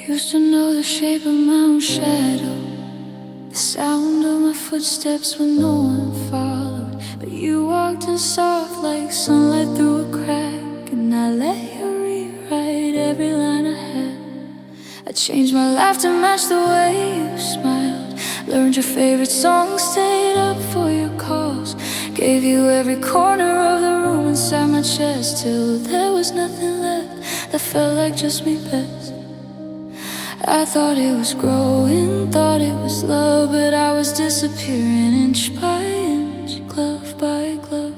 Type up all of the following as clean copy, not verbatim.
Used to know the shape of my own shadow, the sound of my footsteps when no one followed. But you walked in soft like sunlight through a crack, and I let you rewrite every line I had. I changed my life to match the way you smiled, learned your favorite songs, stayed up for your calls, gave you every corner of the room inside my chest, till there was nothing left that felt like just me best. I thought it was growing, thought it was love, but I was disappearing inch by inch, glove by glove.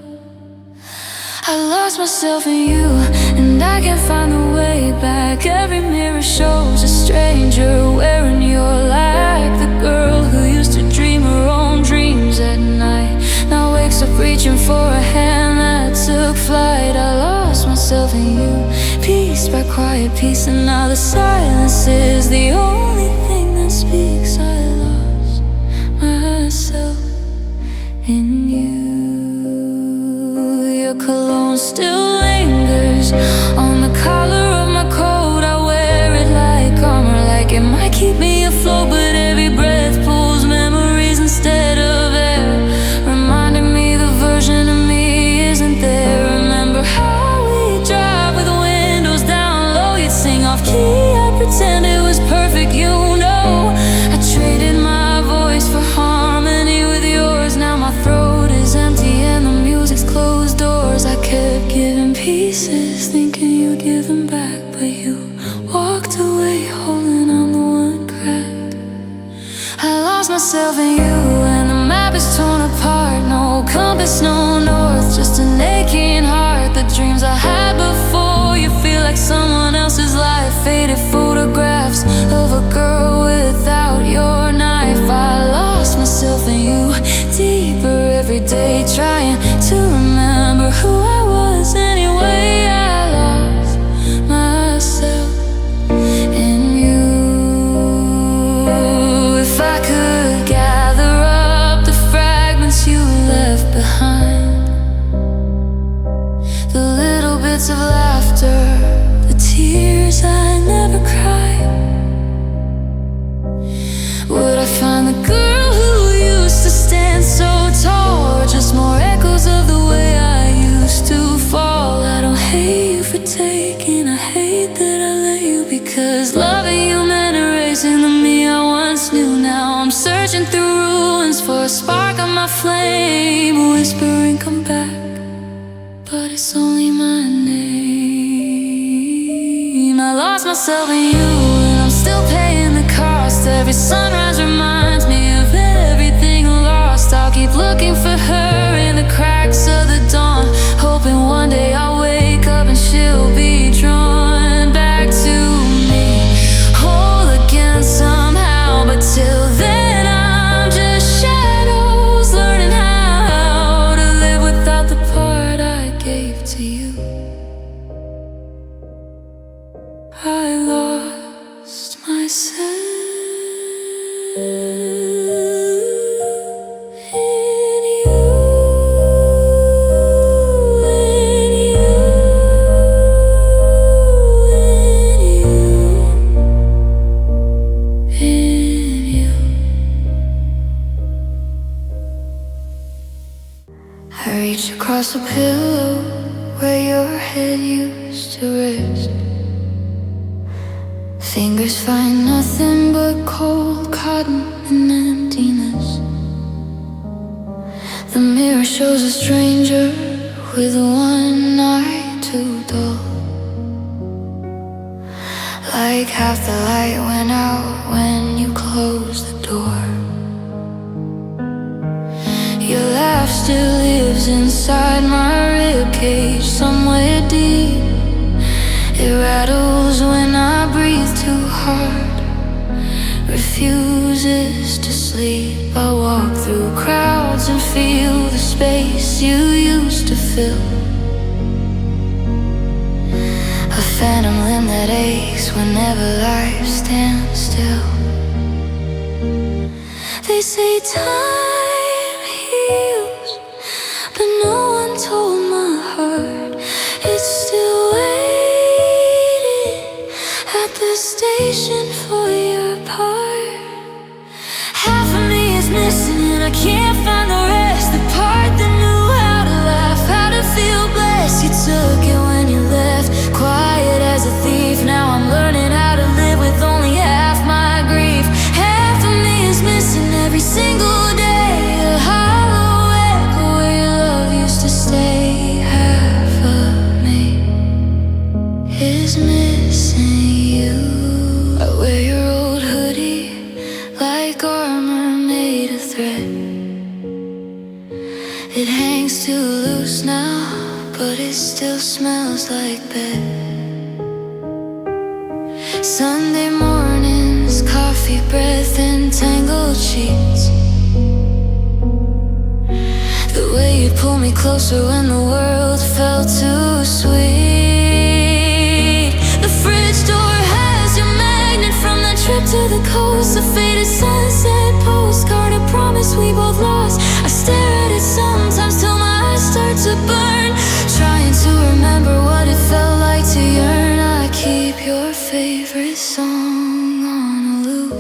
I lost myself in you, and I can't find the way back. Every mirror shows a stranger wearing your like the girl who used to dream her own dreams at night, now wakes up reaching for a hand that took flight. I lost myself in you, piece by quiet piece, and now the silence is the only thing that speaks. I lost myself in you. Your cologne still lingers on the collar of my coat. I wear it like armor, like it might keep me afloat, but every breath pulls memories instead of air, reminding me the version of me isn't there. Remember how we drive with the windows down low, you'd sing off key, I pretend it was perfect, you know. I traded my voice for harmony with yours, now my throat is empty and the music's closed doors. I kept giving pieces, thinking you'd give them back, but you walked away holding on the one cracked. I lost myself in you, and the map is torn apart. No compass, no north, just an aching heart. The dreams I had before you feel like someone else's life, faded photographs of a girl without your knife. I lost myself in you, deeper every day, trying to remember who I was anyway. I lost myself in you. If I could gather up the fragments you left behind, the little bits of laughter, the tears I never cried, would I find the girl who used to stand so tall, or just more echoes of the way I used to fall? I don't hate you for taking, I hate that I let you, because loving you meant erasing the me I once knew. Now I'm searching through ruins for a spark of my flame, whispering come back, but it's only my name. I lost myself in you, and I'm still paying the cost. Every sunrise reminds me of everything lost. I'll keep looking for her in the cracks of the dawn, hoping one day I'll wake up and she'll be drawn back to me, whole again somehow. But till then I'm just shadows, learning how to live without the part I gave to you. I lost myself in you, in you, in you. I reach across the pillow where your head used to rest. Fingers find nothing but cold cotton and emptiness. The mirror shows a stranger with one eye too dull, like half the light went out when you closed the door. Your laugh still lives inside my ribcage, somewhere deep. It rattles when I breathe too hard, refuses to sleep. I walk through crowds and feel the space you used to fill, a phantom limb that aches whenever life stands still. They say time heals, but no one told my heart it's still waiting at the devastation for your part. Half of me is missing and I can't find the rest. The part that knew how to laugh, how to feel blessed. You took it when you left, quiet as a thief. Now I'm learning how to live with only half my grief. Half of me is missing every single day. A hollow echo where your love used to stay. Half of me is missing you. I wear your old hoodie like armor made of thread. It hangs too loose now, but it still smells like bed. Sunday mornings, coffee breath and tangled sheets. The way you pull me closer when the world felt too sweet. The fridge door has your magnet from that trip to the coast. A faded sunset postcard, a promise we both lost. I stare at it sometimes till my eyes start to burn, trying to remember what it felt like to yearn. I keep your favorite song on a loop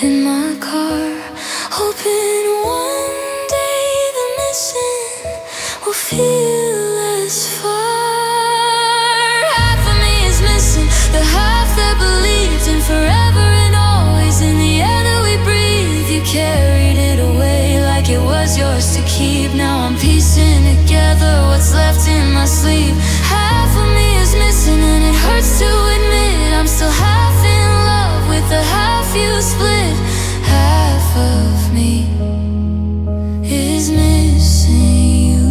in my car, hoping one day the missing will feel less far. Half of me is missing, the half that believed in forever and always. In the air that we breathe, you carried it away like it was yours to keep. Now I'm piecing together what's left in my sleep. Half of me is missing and it hurts to admit I'm still half in love with the half you split. Half of me is missing you.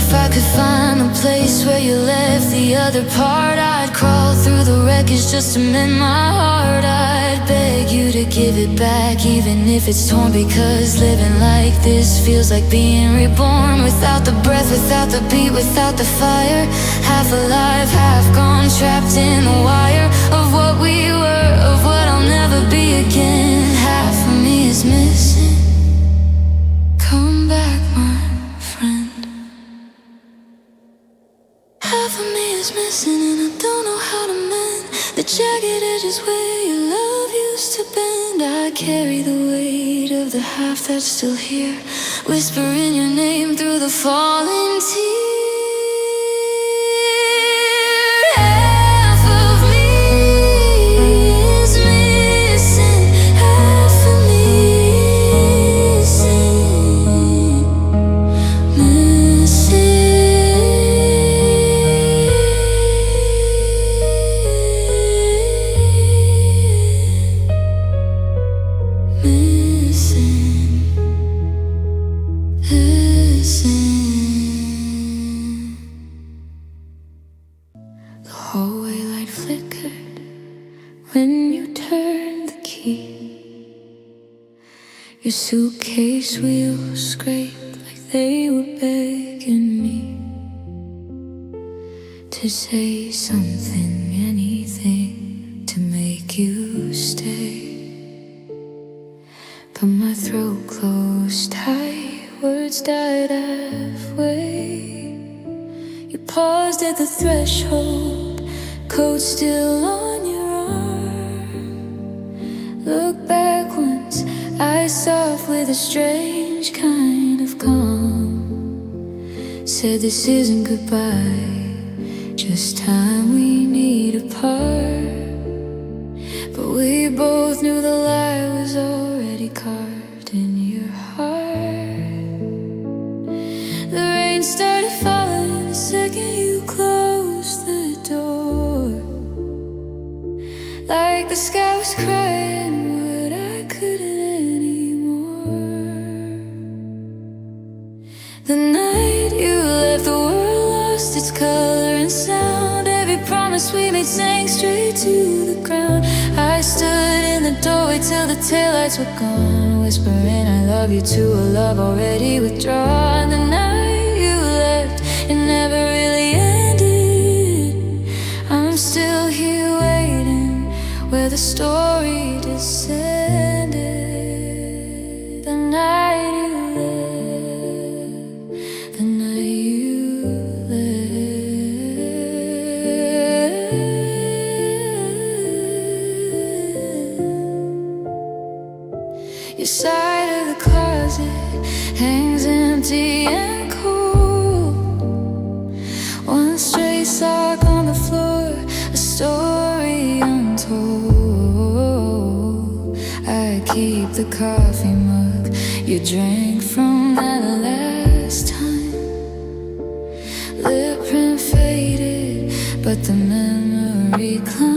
If I could find a place where you left the other part, I'd crawl through the wreckage just to mend my heart. I'd beg you to give it back, even if it's torn, because living like this feels like being reborn. Without the breath, without the beat, without the fire. Half alive, half gone, trapped in the wire of what we were, of what I'll never be again. Half of me is missing. Come back, my friend. Half of me is missing and I don't know how to mend the jagged edges where your love used to bend. I carry the weight of the half that's still here, whispering your name through the falling tears. Half of me is missing. Half of me is The hallway light flickered when you turned the key. Your suitcase wheels scraped like they were begging me to say something, anything to make you stay. But my throat closed tight, words died halfway. You paused at the threshold, coat still on your arm. Look back once, eyes soft with a strange kind of calm. Said this isn't goodbye, just time we need apart. But we both knew the lie was already carved in your heart. The rain started falling the second you closed the door, like the sky was crying, but I couldn't anymore. The night you left, the world lost its color and sound. Every promise we made sank straight to the ground. I stood in the doorway till the taillights were gone, whispering I love you to a love already withdrawn. The night you left, it never really ended. I'm still here waiting where the story descended. The night you left, the night you left. the coffee mug you drank from that last time. Lip print faded, but the memory climbs.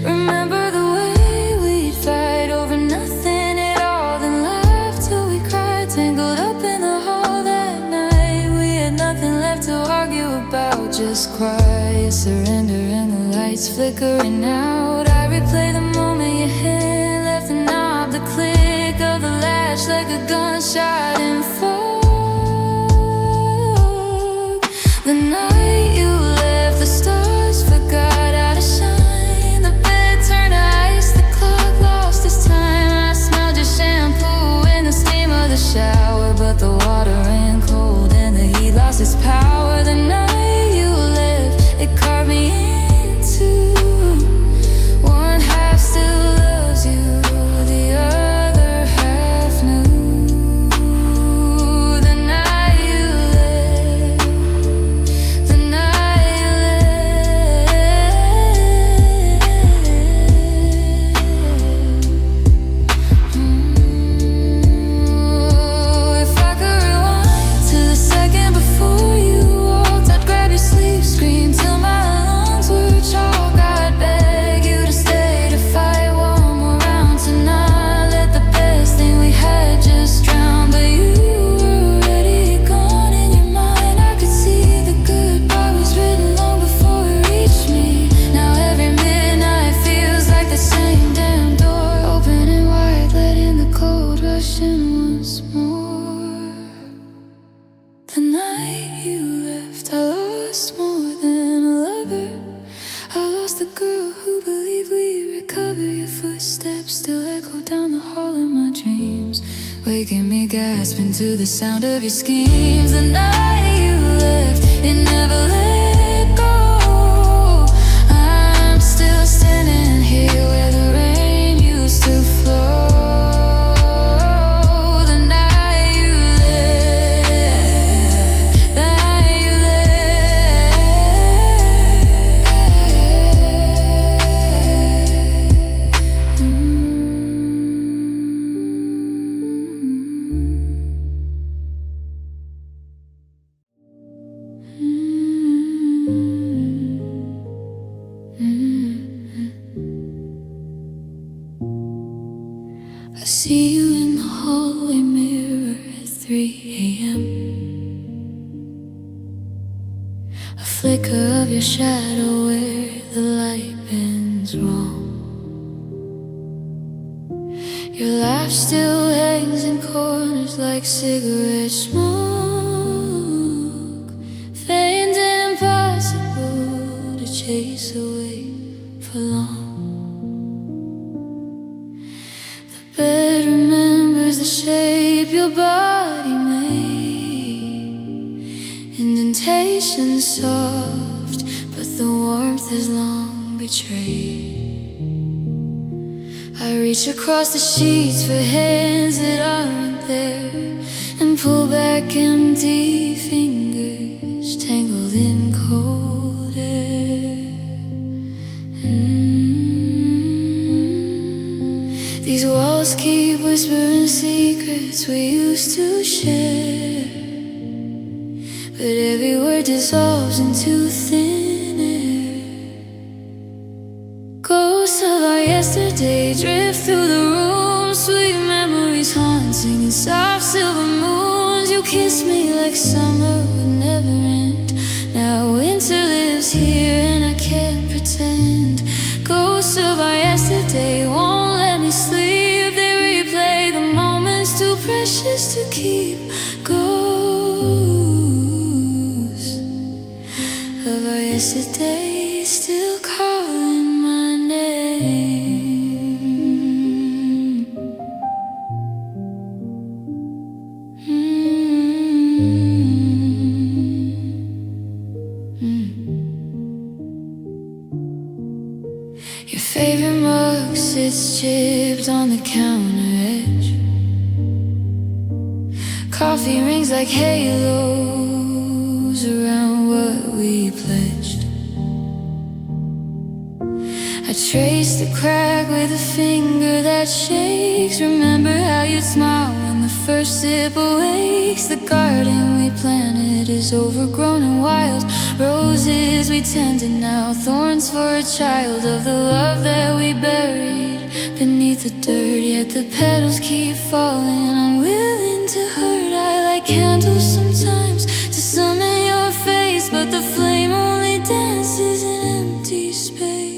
Remember the way we'd fight over nothing at all, then laugh till we cried, tangled up in the hall that night. We had nothing left to argue about, just quiet surrender and the lights flickering out. I replay the moment your hand left the knob, the click of the latch like a gunshot in fog. The night you left, the stars forgot how to shine. The bed turned to ice, the clock lost its time. I smelled your shampoo and the steam of the shower, but the water ran cold and the heat lost its power. The night you left, it carved me into one half still loves you, the other half knew. The night you left, the night you left. If I could rewind to the second before you walked, I'd grab your sleeve, scream till my lungs were chalk. I'd beg you to stay to fight one more round, to not let the best thing we had just drown. But you were already gone in your mind. I could see the goodbye was written long before it reached me. Now every midnight feels like the same damn door, opening wide, letting the cold rush in once more. The night you left, I lost more than a lover. I lost the girl who believed we'd recover. Your footsteps still echo down the hall in my dreams, waking me gasping to the sound of your schemes. The night you left, it never let go. I'm still standing here where the rain used to flow. The night you left, the night you I see you in the hallway mirror at 3 a.m. A flicker of your shadow where the light bends wrong. Your laugh still hangs in corners like cigarette smoke, faint and impossible to chase away for long. Bed remembers the shape your body made, indentations soft, but the warmth is long betrayed. I reach across the sheets for hands that aren't there, and pull back empty fingers tangled in cold air. These walls keep whispering secrets we used to share, but every word dissolves into thin air. Ghosts of our yesterday drift through the room, sweet memories haunting in soft silver moons. You kiss me like summer would never end. Now winter lives here and I can't pretend. Ghosts of our yesterday won't let me sleep. They replay the moments too precious to keep. Ghosts of our yesterday still calling my name. Your favorite mug sits chipped on the counter edge. Coffee rings like halos around what we pledged. I I trace the crack with a finger that shakes. Remember how you'd smile when the first sip awakes. The garden we planted is overgrown and wild. Roses we tended now, thorns for a child of the love that we buried beneath the dirt. Yet the petals keep falling, I'm willing to hurt. I light candles sometimes to summon your face, but the flame only dances in empty space.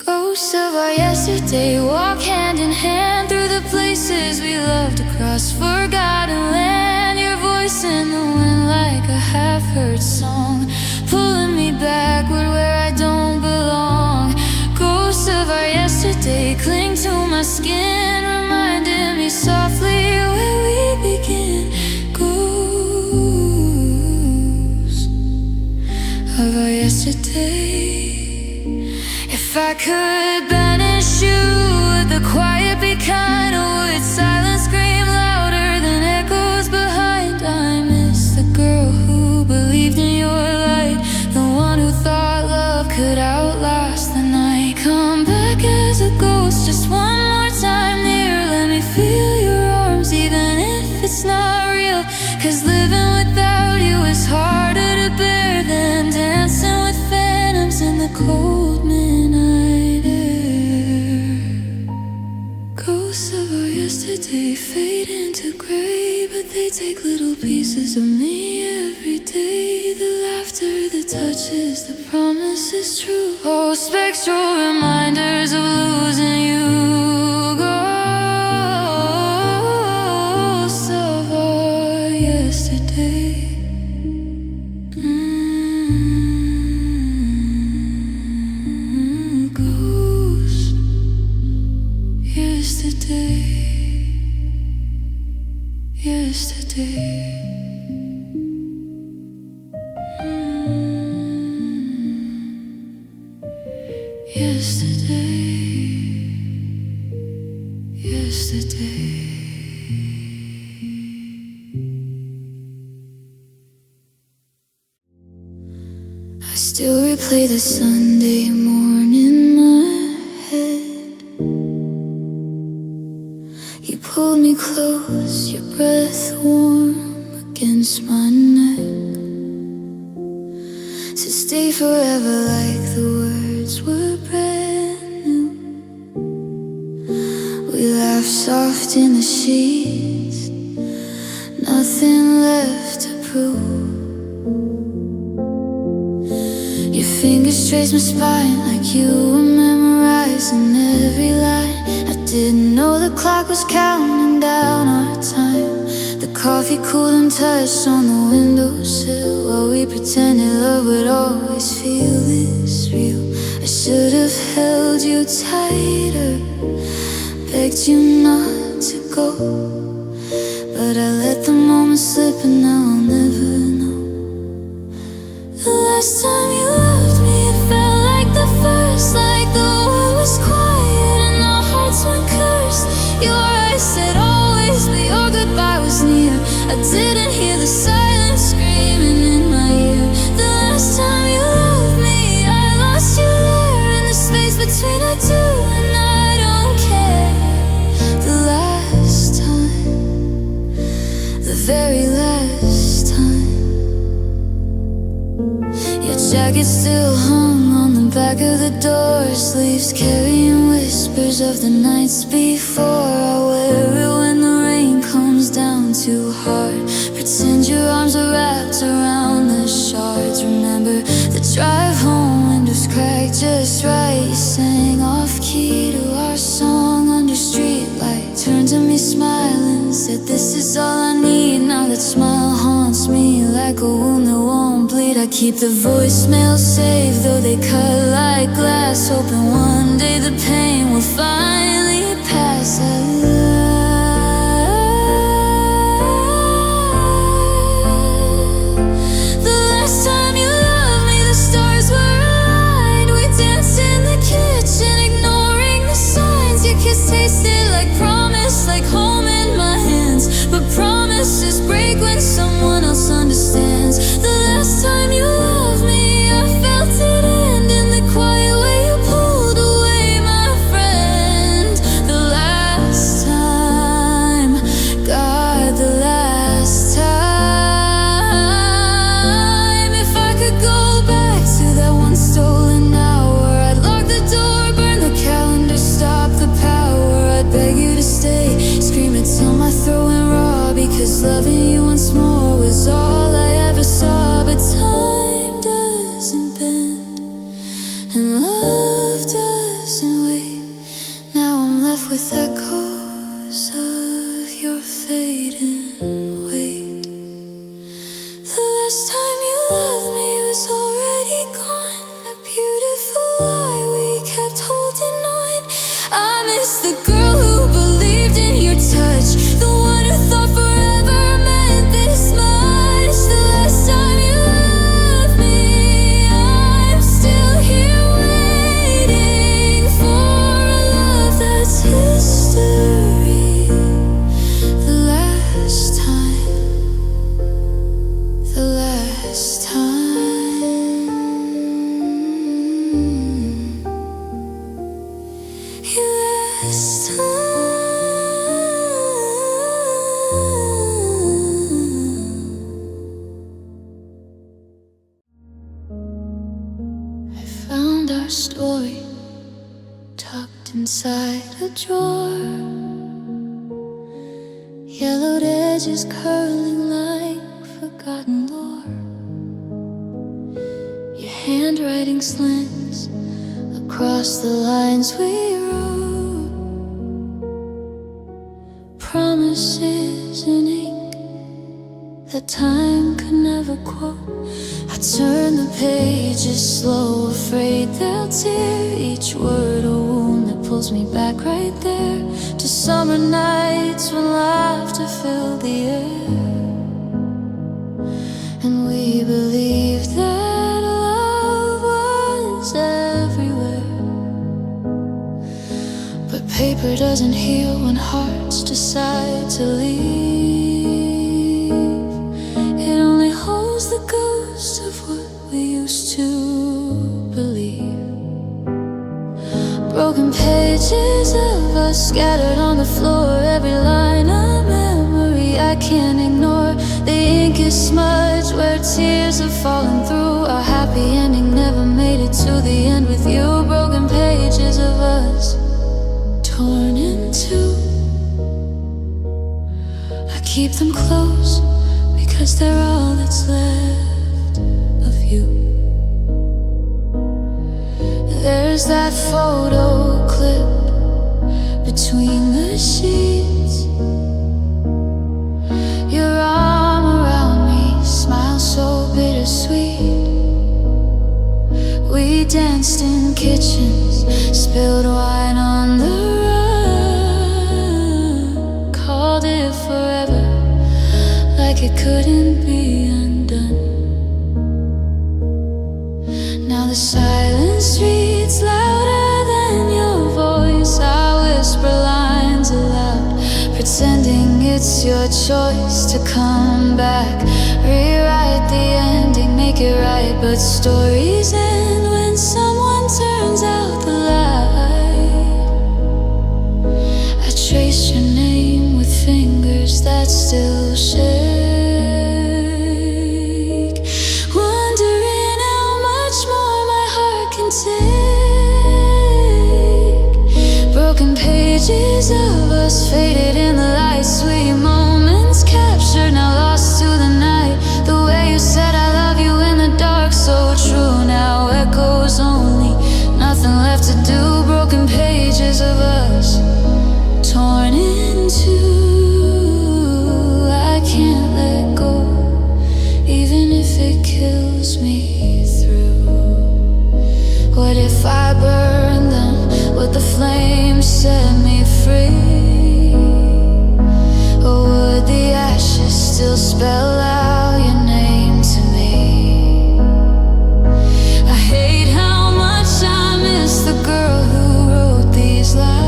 Ghosts of our yesterday walk hand in hand through the places we loved across forgotten land. Your voice in the wind like a half-heard song, pulling me backward where I don't belong. Ghosts of our yesterday cling to my skin, reminding me softly where we begin. Ghosts of our yesterday. If I could banish you, would the quiet be kind, or would silence scream louder than echoes behind? I miss the girl who believed in your light, the one who thought love could outlast the night. Come back as a ghost just one more time near. Let me feel your arms even if it's not real, 'cause living without you is harder to bear than dancing with phantoms in the cold midnight air. Ghosts of our yesterday fade into gray, but they take little pieces of me every day. The laughter, the touches, the promises true. Oh, spectral reminders of losing you. Ghosts of our yesterday. Ghosts yesterday. Yesterday. Yesterday, yesterday. I still replay the Sunday morning in my head. You pulled me close, your breath warm against my neck, to stay forever like the words were brand new. We laughed soft in the sheets, nothing left to prove. Your fingers traced my spine like you were memorizing every line. I didn't know the clock was counting down our time. The coffee cooled and touched on the windowsill while we pretended love would always feel this real. I should have held you tighter, begged you not to go, but I let the moment slip and now I'll never know. The last time you loved me, it felt like the first, like the world was quiet and our hearts went cursed. Your eyes said always, but your goodbye was near. I didn't hear the silence screaming in my ear. The last time you loved me, I lost you there in the space between our two, and I don't care. The last time, the very last time. Your jacket still hung on the back of the door, sleeves carrying whispers of the nights before. I wear it when the rain comes down too hard, pretend your arms are wrapped around the shards. Remember the drive home, windows cracked just right. You sang off key to our song under streetlight, turned to me smiling, said this is all I need. Now that smile haunts me like a wound that won't bleed. I keep the voicemail saved, though they cut like glass, hoping one day the pain will finally pass. The last time you loved me, the stars were aligned. We danced in the kitchen, ignoring the signs. Your kiss tasted like promise, like home in my hands. But promises break when someone else understands. The last time you loved me, I felt it end in the quiet way you pulled promise loving you once more was all I ever saw. But time doesn't bend and love doesn't wait. Now I'm left with echoes of your fading weight. The last time you loved me was already gone. A beautiful lie we kept holding on. I miss the girl who believed in your touch, the one who thought forever meant this much. The last time you loved me, I'm still here waiting for a love that's history. The last time, the last time, your last time. I found our story tucked inside a drawer, yellowed edges curling like forgotten lore. Your handwriting slants across the lines we wrote, promises in ink that time could never quote. I turn the pages slow, afraid they'll tear each word a wound that pulls me back right there to summer nights when laughter filled the air, and we believed that love was everywhere. But paper doesn't heal when hearts decide to leave. It only holds the ghost of what we used to believe. Broken pages of us scattered on the floor, every line a memory I can't ignore. The ink is smudged where tears have fallen through. Our happy ending never made it to the end with you. Broken pages of us torn in two. I keep them close because they're all that's left of you. There's that photo clip between the sheets, your arm around me, smile so bittersweet. We danced in kitchens, spilled wine on the rug, called it forever like it couldn't be undone. Now the silence reads louder than your voice. I whisper lines aloud, pretending it's your choice to come back. Rewrite the ending, make it right. But stories end when someone turns out the light. I trace your name with fingers that still shake, wondering how much more my heart can take. Broken pages of us faded in the light, sweet moments captured, now lost to the night. The way you said I love you in the dark, so true. Now echoes only, nothing left to do. Broken pages of us torn in two. I can't let go, even if it kills me through. What if I burn them? Would the flames set me free? Or would the ashes still spell out your name to me? I hate how much I miss the girl who wrote these lines,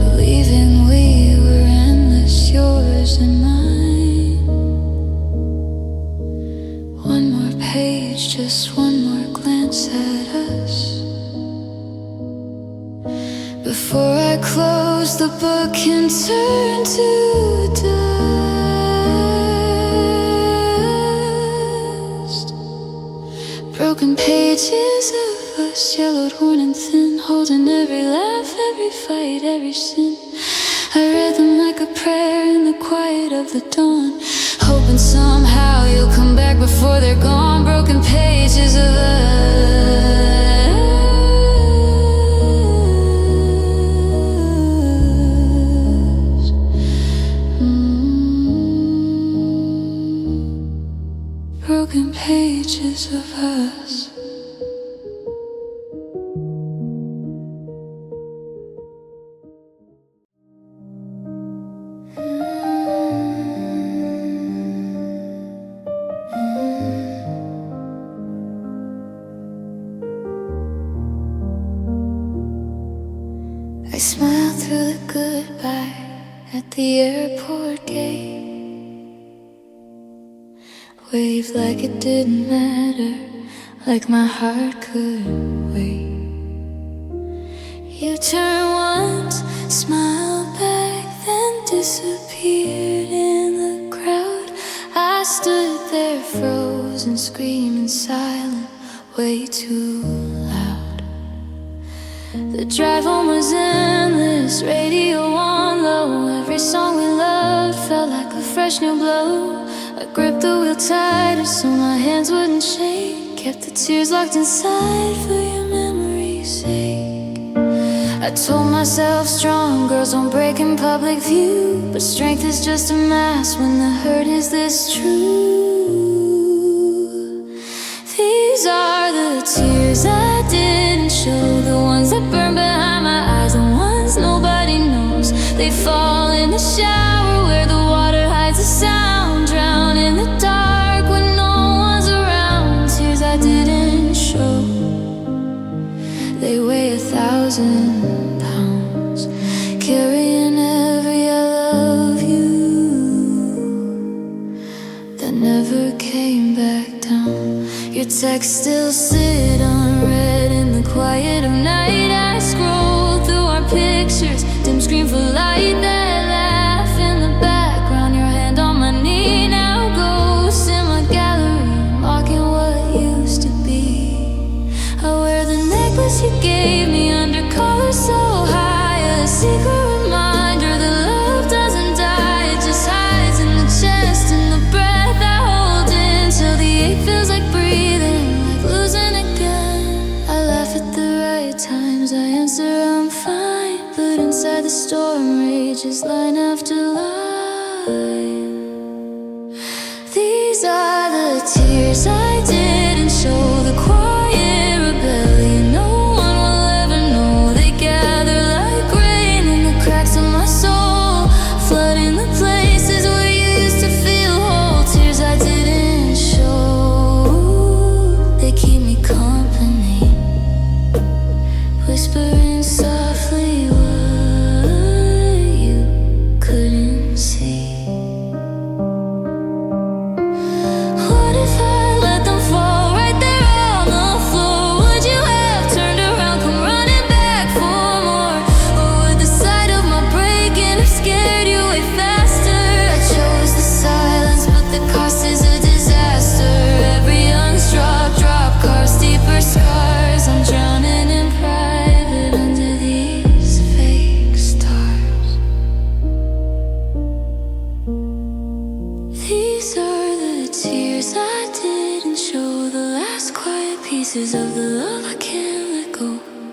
believing we were endless, yours and mine. One more page, just one more glance at us before I close the book and turn to dust. Broken pages of us, yellowed, worn and thin, holding every laugh, every fight, every sin. I I read them like a prayer in the quiet of the dawn, hoping somehow you'll come back before they're gone. Broken pages of us. Broken pages of us. I smiled through the goodbye at the airport gate, waved like it didn't matter, like my heart could wait. You turned once, smiled back, then disappeared in the crowd. I stood there frozen, screaming silent, way too loud. The drive home was endless, radio on low. Every song we loved felt like a fresh new blow. I gripped the wheel tighter so my hands wouldn't shake, kept the tears locked inside for your memory's sake. I told myself strong girls don't break in public view, but strength is just a mask when the hurt is this true. These are the tears I didn't show, the ones that burn behind my eyes, the ones nobody knows. They fall in the shower where the water hides the sound, drown in the dark when no one's around. Tears I didn't show, they weigh 1,000 pounds, carrying every I love you that never came back down. Your texts still sit unread in the quiet of night. I scroll through our pictures, dim screen for light, that laugh in the background, your hand on my knee. Now ghosts in my gallery, mocking what used to be. I wear the necklace you gave me under collar so high, a secret reminder that love doesn't die. It just hides in the chest, in the breath I hold in, till the ache feels like breathing, like losing again. I laugh at the right times, I answer I'm fine, but inside the storm rages line after line. These are the tears I didn't show, the quiet rebellion no one will ever know. They gather like rain in the cracks of my soul, flooding the places where you used to feel whole. Tears I didn't show, they keep me company, whispering softly what you couldn't see. What if I let them fall right there on the floor? Would you have turned around, come running back for more? Or would the sight of my breaking have scared you way faster? I chose the silence, but the cost is a disaster. Every unstruck drop carves deeper scars. I'm drowning in private under these fake stars. These are the tears I didn't show, the last quiet pieces of the love I can't let go.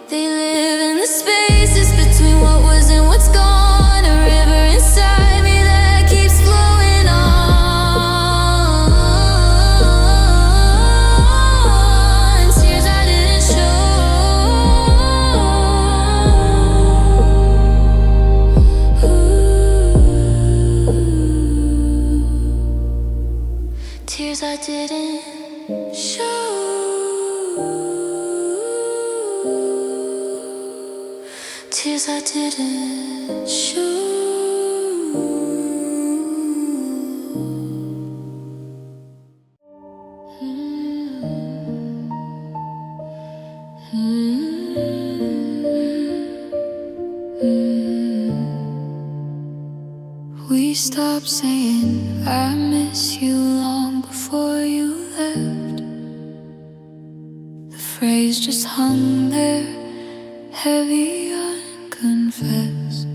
They live in the spaces between what was and what's gone, a river inside me that keeps flowing on. Tears I didn't show. Tears I didn't show. Tears I didn't show. We stopped saying I miss you long before you left. The phrase just hung there, heavy unconfessed.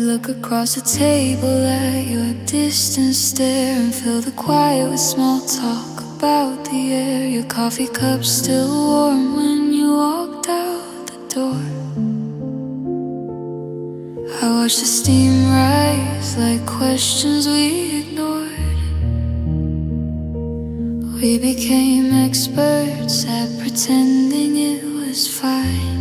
look across the table at your distant stare and fill the quiet with small talk about the air. Your coffee cup still warm when you walked out the door. I watched the steam rise like questions we ignored. We became experts at pretending it was fine,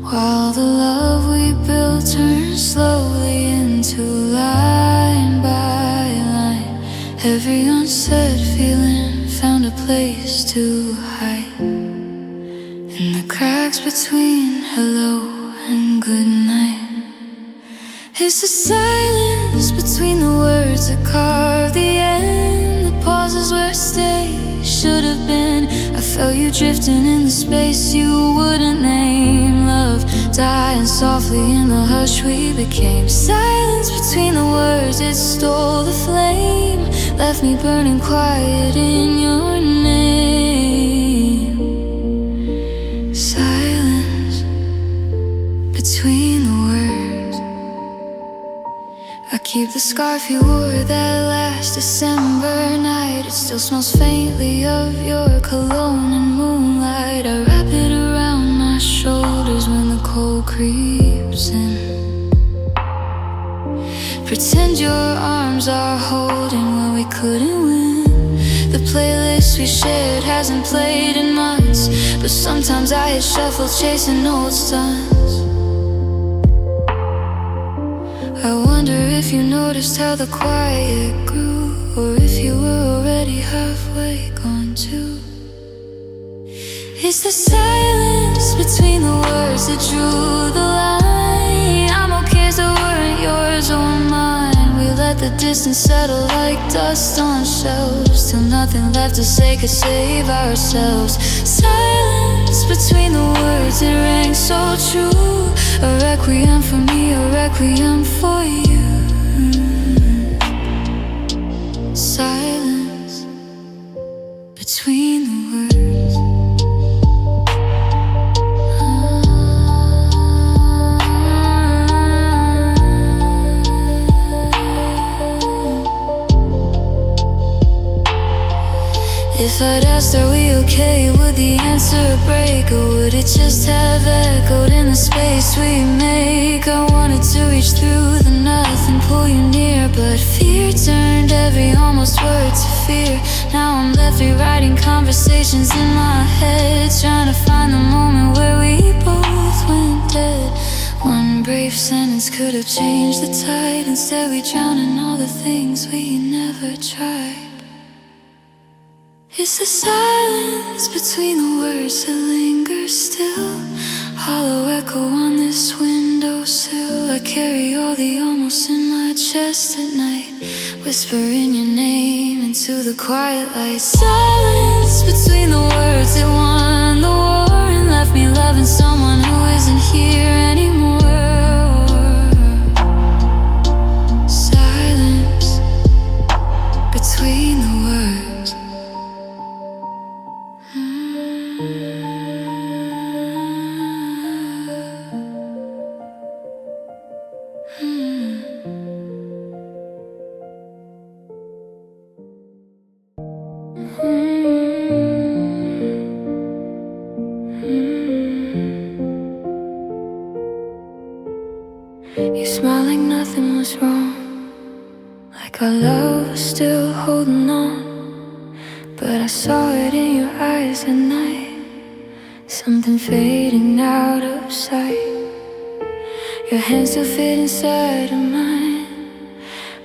while the love we built turned slowly into line by line. Every unsaid feeling found a place to hide in the cracks between hello and good night. It's the silence between the words that carve the end, the pauses where stay should have been. I felt you drifting in the space you wouldn't name. Love dying softly in the hush we became. Silence between the words, it stole the flame, left me burning quiet in your name. Silence between the words. I keep the scarf you wore that last December night. It still smells faintly of your cologne and moonlight. I wrap it around my shoulders when the cold creeps in. Pretend your arms are holding when we couldn't win. The playlist we shared hasn't played in months, but sometimes I hit shuffle chasing old stunts. I wonder if you noticed how the quiet grew, or if you were already halfway gone too. It's the silence between the words that drew the line. I'm okay as they weren't yours or mine. We let the distance settle like dust on shelves, till nothing left to say could save ourselves. Silence between the words, it rang so true. A requiem for me, a requiem for you. Silence between the words. If I'd asked, are we okay, would the answer break? Or would it just have echoed in the space we make? I wanted to reach through the nothing, pull you near, but fear turned every almost word to fear. Now I'm left rewriting conversations in my head, trying to find the moment where we both went dead. One brave sentence could have changed the tide. Instead we drown in all the things we never tried. It's the silence between the words that linger still, hollow echo on this windowsill. I carry all the almost in my chest at night, whispering your name into the quiet light. Silence between the words that won the war and left me loving someone who isn't here anymore. Silence between the words. You smiled like nothing was wrong, like our love was still holding on. But I saw it in your eyes at night, something fading out of sight. Your hands still fit inside of mine,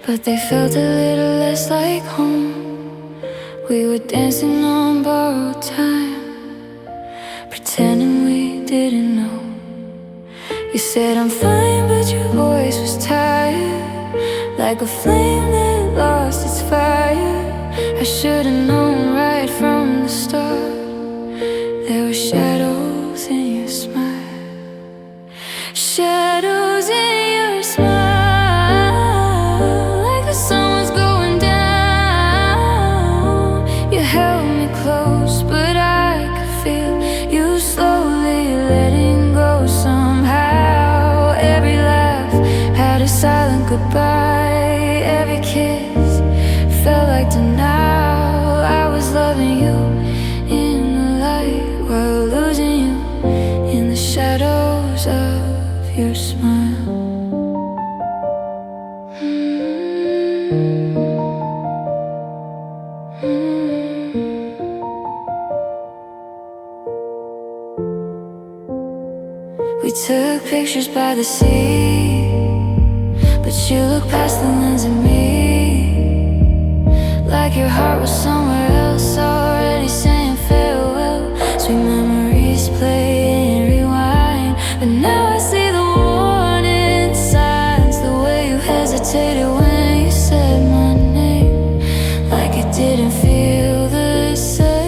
but they felt a little less like home. We were dancing on borrowed time, pretending we didn't know. You said I'm fine, but your voice was tired, like a flame that lost its fire. I should've known right from the start, there were shadows in your smile. Shadows in your smile, like the sun was going down. You held me close, but I could feel you slowly letting go somehow. Every like denial. I was loving you in the light while losing you in the shadows of your smile. We took pictures by the sea, but you looked past the lens at me, like your heart was somewhere else, already saying farewell. Sweet memories play and rewind, but now I see the warning signs. The way you hesitated when you said my name, like it didn't feel the same.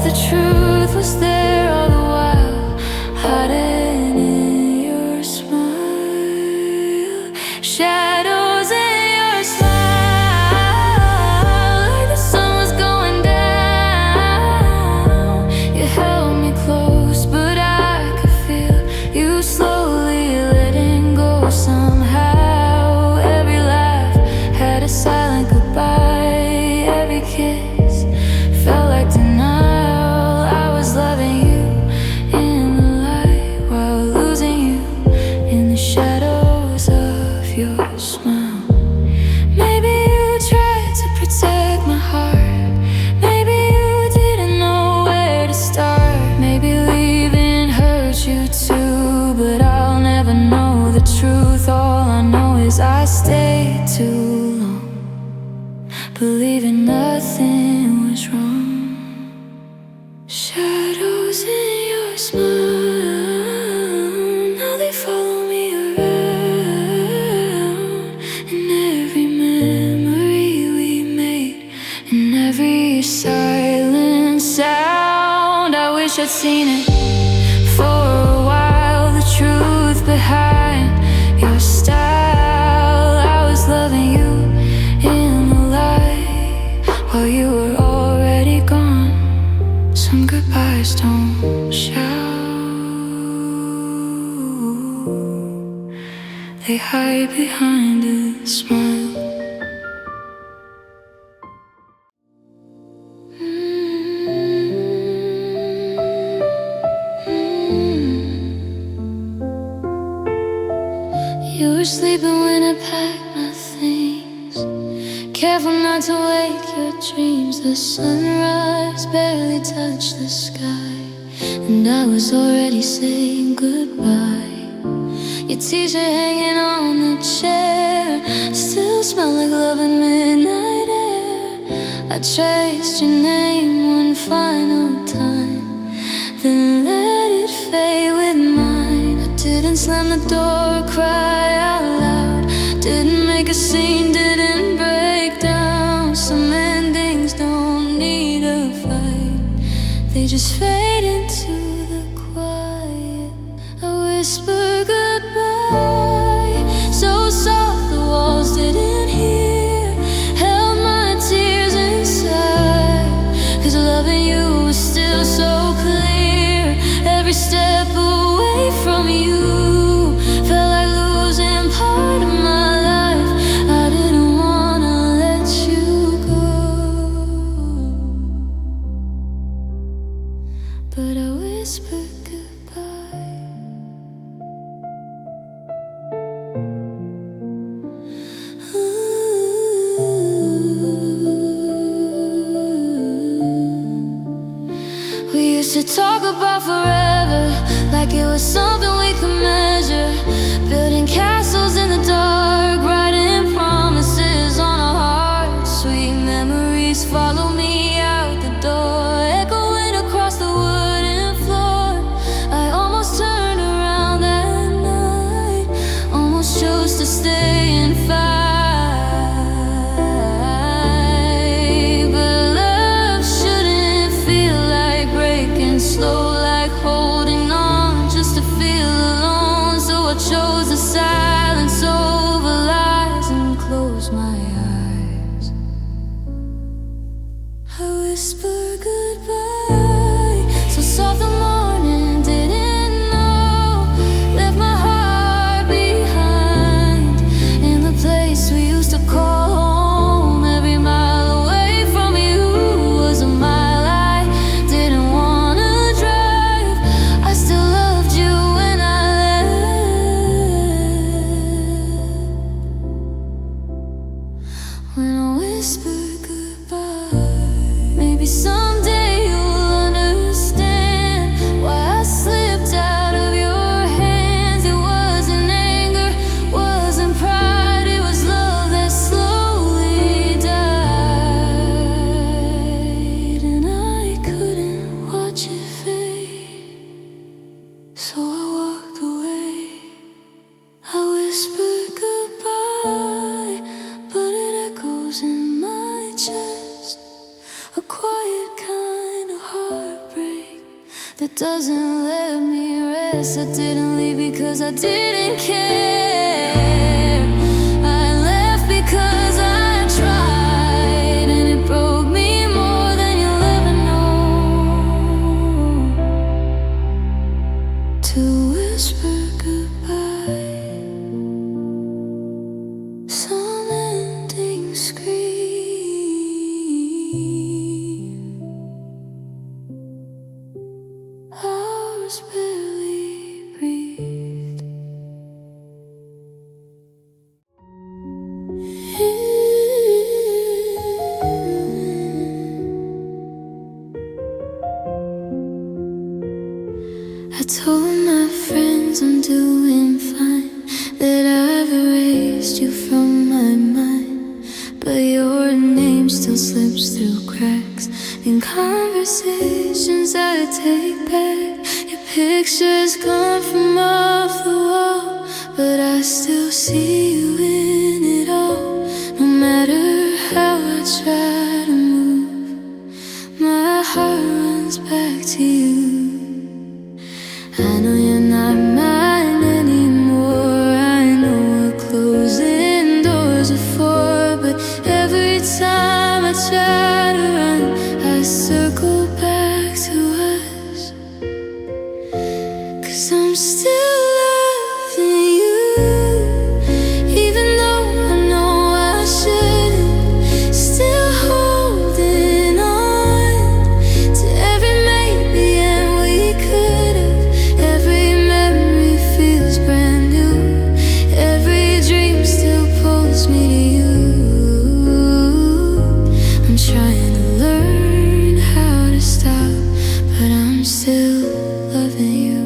The truth was there all the while, hiding in your smile. Shadows in your smile, like the sun was going down. You held me close, but I could feel you slowly letting go somehow. Every laugh had a silent goodbye. Every kiss felt like denial. Loving you in the light while losing you in the shadows of your smile. Maybe you tried to protect my heart. Maybe you didn't know where to start. Maybe leaving hurt you too, but I'll never know the truth. All I know is I stayed too long, believing nothing was wrong. Shadows in your smile, now they follow me around. In every memory we made, in every silent sound. I wish I'd seen it for a while, the truth behind your style. I was loving you in the light while you were already gone. Some goodbyes don't shout, they hide behind a smile. You were sleeping when I packed my things, careful not to wake your dreams. The sunrise barely touched the sky, and I was already saying goodbye. Your t-shirt hanging on the chair still smell like love and midnight air. I traced your name one final time, then let it fade with mine. I didn't slam the door or cry out loud, didn't make a scene, didn't break down. Some endings don't need a fight, they just fade into the quiet. I whisper goodbye, so soft the walls didn't hear, held my tears inside, 'cause loving you was still so clear. Every step away from you felt like losing part of my life. I didn't wanna let you go, but I whispered goodbye. We used to talk about forever, like it was something we could measure, building castles in the dark, writing promises on our hearts. Sweet memories follow me out the door, echoing across the wooden floor. I almost turned around that night, almost chose to stay and fight. But love shouldn't feel like breaking slow, like holding on just to feel alone. So I chose the silence over lies and closed my eyes. I whisper goodbye. that doesn't let me rest. I didn't leave because I didn't care. I left because I tried, and it broke me more than you'll ever know. To whisper goodbye, some ending scream, ours barely breathed. I told my friends I'm doing fine, that I've erased you from my mind, but your name still slips through cracks in conversations I take back. Your pictures come from off the wall, but I still see you in it all. No matter how I try to move, my heart runs back to you. I know you're not mine anymore. I know what closing doors are for, but every time I try to run, I circle back to us. 'Cause I'm still loving you, even though I know I shouldn't. Still holding on to every maybe and we could've. Every memory feels brand new. Every dream still pulls me to you. I'm trying to learn how to stop, but I'm still loving you.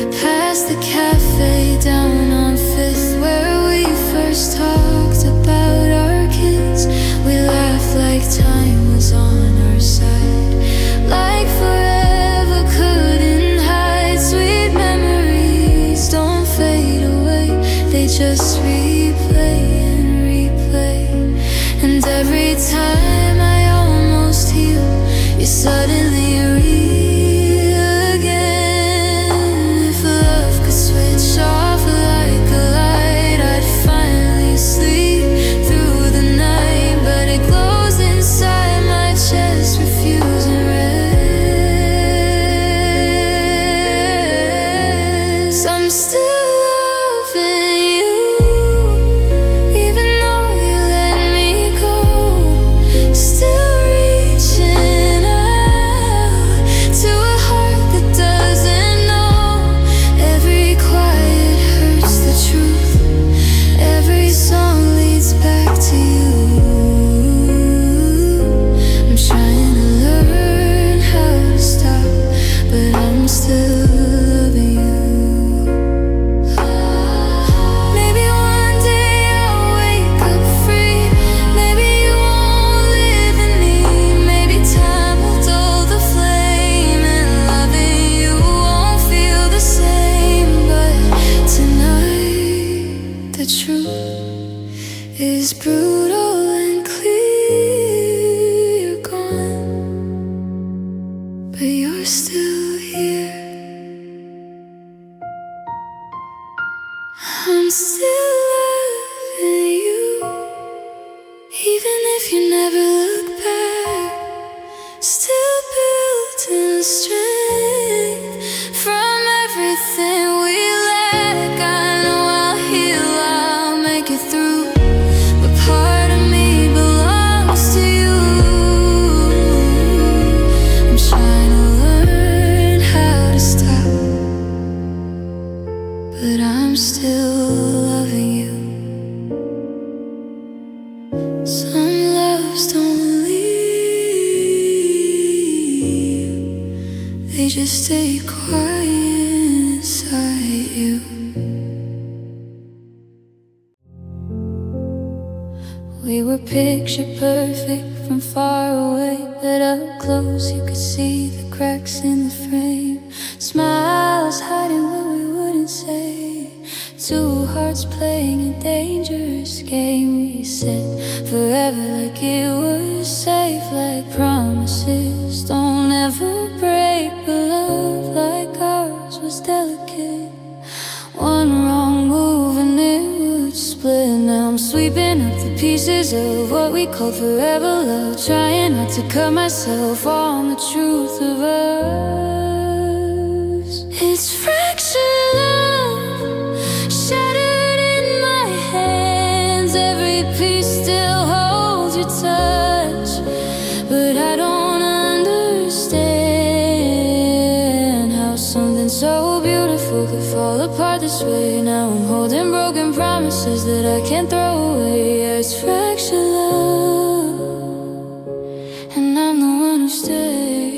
I passed the cafe down on Fifth where we first talked about our kids. We laughed like time was on our side, like forever couldn't hide. Sweet memories don't fade away, they just replay and replay. And every time I almost heal, you suddenly real again. If love could switch off like a light, I'd finally sleep through the night. But it glows inside my chest, refusing rest. I'm still loving you, even though you let me go. Still reaching out to a heart that doesn't know. Every quiet hurts the truth, every song leads back to you. I'm trying to learn how to stop, but I'm still loving you. Maybe one day I'll wake up free. Maybe you won't live in me. Maybe time will dull the flame, and loving you won't feel the same. But tonight the truth is brutal and clear. You're gone, but you're still here. I'm still loving you, even if you never look back. Still building strength from everything we lack. I know I'll heal, I'll make it through, but part of me belongs to you. I'm trying to learn how to stop, but I'm still loving you. Some loves don't leave, they just stay quiet inside you. We were picture perfect from far away, but up close you could see the cracks in the frame. Smiles hiding what we wouldn't say. two hearts playing a dangerous game. We said forever like it was safe, like promises don't ever break. But love like ours was delicate. One wrong move and it would split. Now I'm sweeping up the pieces of what we called forever love, trying not to cut myself on the truth of us. It's fractured love, shattered in my hands. Every piece still holds your touch, but I don't understand how something so beautiful could fall apart this way. Now I'm holding broken promises that I can't throw away. Yeah, it's fractured love, and I'm the one who stays.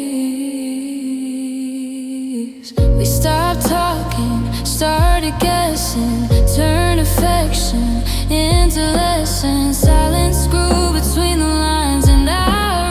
We stopped talking, started guessing, turned affection into lessons. Silence grew between the lines, and I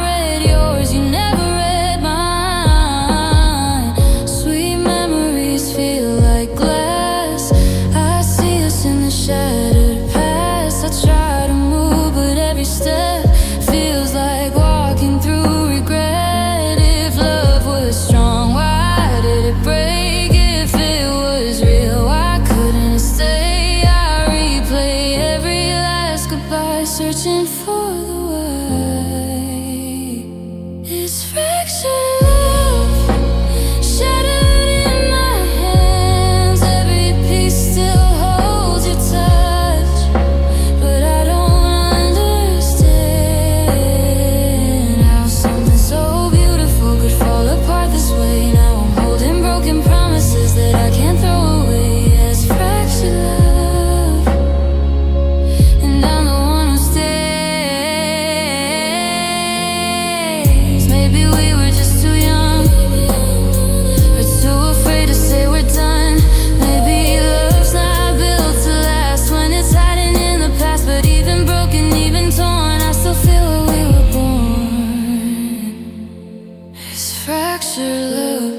read yours, you never read mine. Sweet memories feel like glass. I see us in the shattered past. I try to move, but every step feels like walking through regret. If love was strong, why did it break? If it was real, why couldn't it stay? I replay every last goodbye, searching for the why. It's fractured love, shattered in my hands. Every piece still holds your touch, but I don't understand how something so beautiful could fall apart this way. Now I'm holding broken promises that I can't throw away. Yeah, it's fractured love, and I'm the one who stays. Maybe we were just too young, or too afraid to say we're done. Maybe love's not built to last when it's hiding in the past. But even broken, even torn, I still feel where we were born. It's fractured love,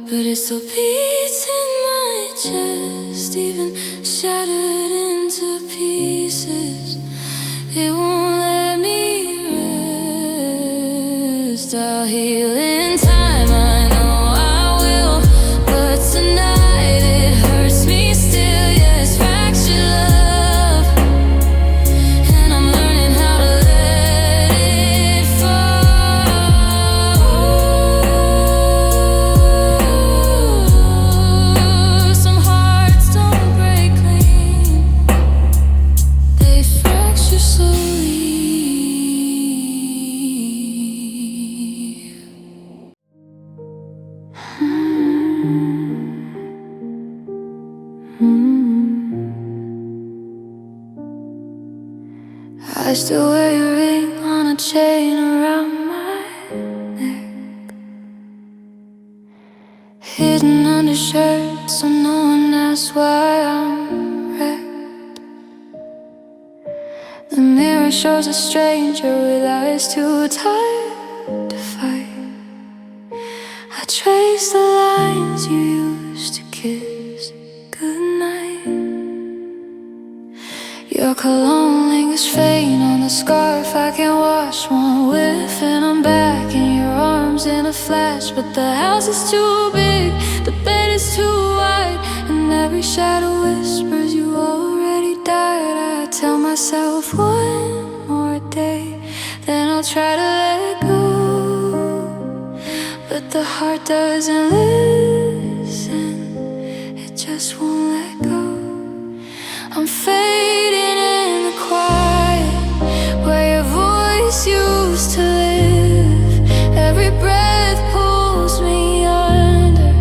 but it still beats in my chest. Even shattered into pieces, it won't let me rest. I'll heal in time, I know I will, but tonight it hurts me still. Yeah, it's fractured love, and I'm learning how to let it fall. Some hearts don't break clean, they fracture slowly. I still wear your ring on a chain around my neck, hidden under shirts so no one asks why I'm wrecked. The mirror shows a stranger with eyes too tired to fight. I trace the lines you used to kiss goodnight. Your cologne lingers faint on the scarf. I can wash one whiff and I'm back in your arms in a flash. But the house is too big, the bed is too wide, and every shadow whispers you already died. I tell myself one more day, then I'll try to let go. But the heart doesn't listen, it just won't let go. I'm fading in the quiet, where your voice used to live. Every breath pulls me under,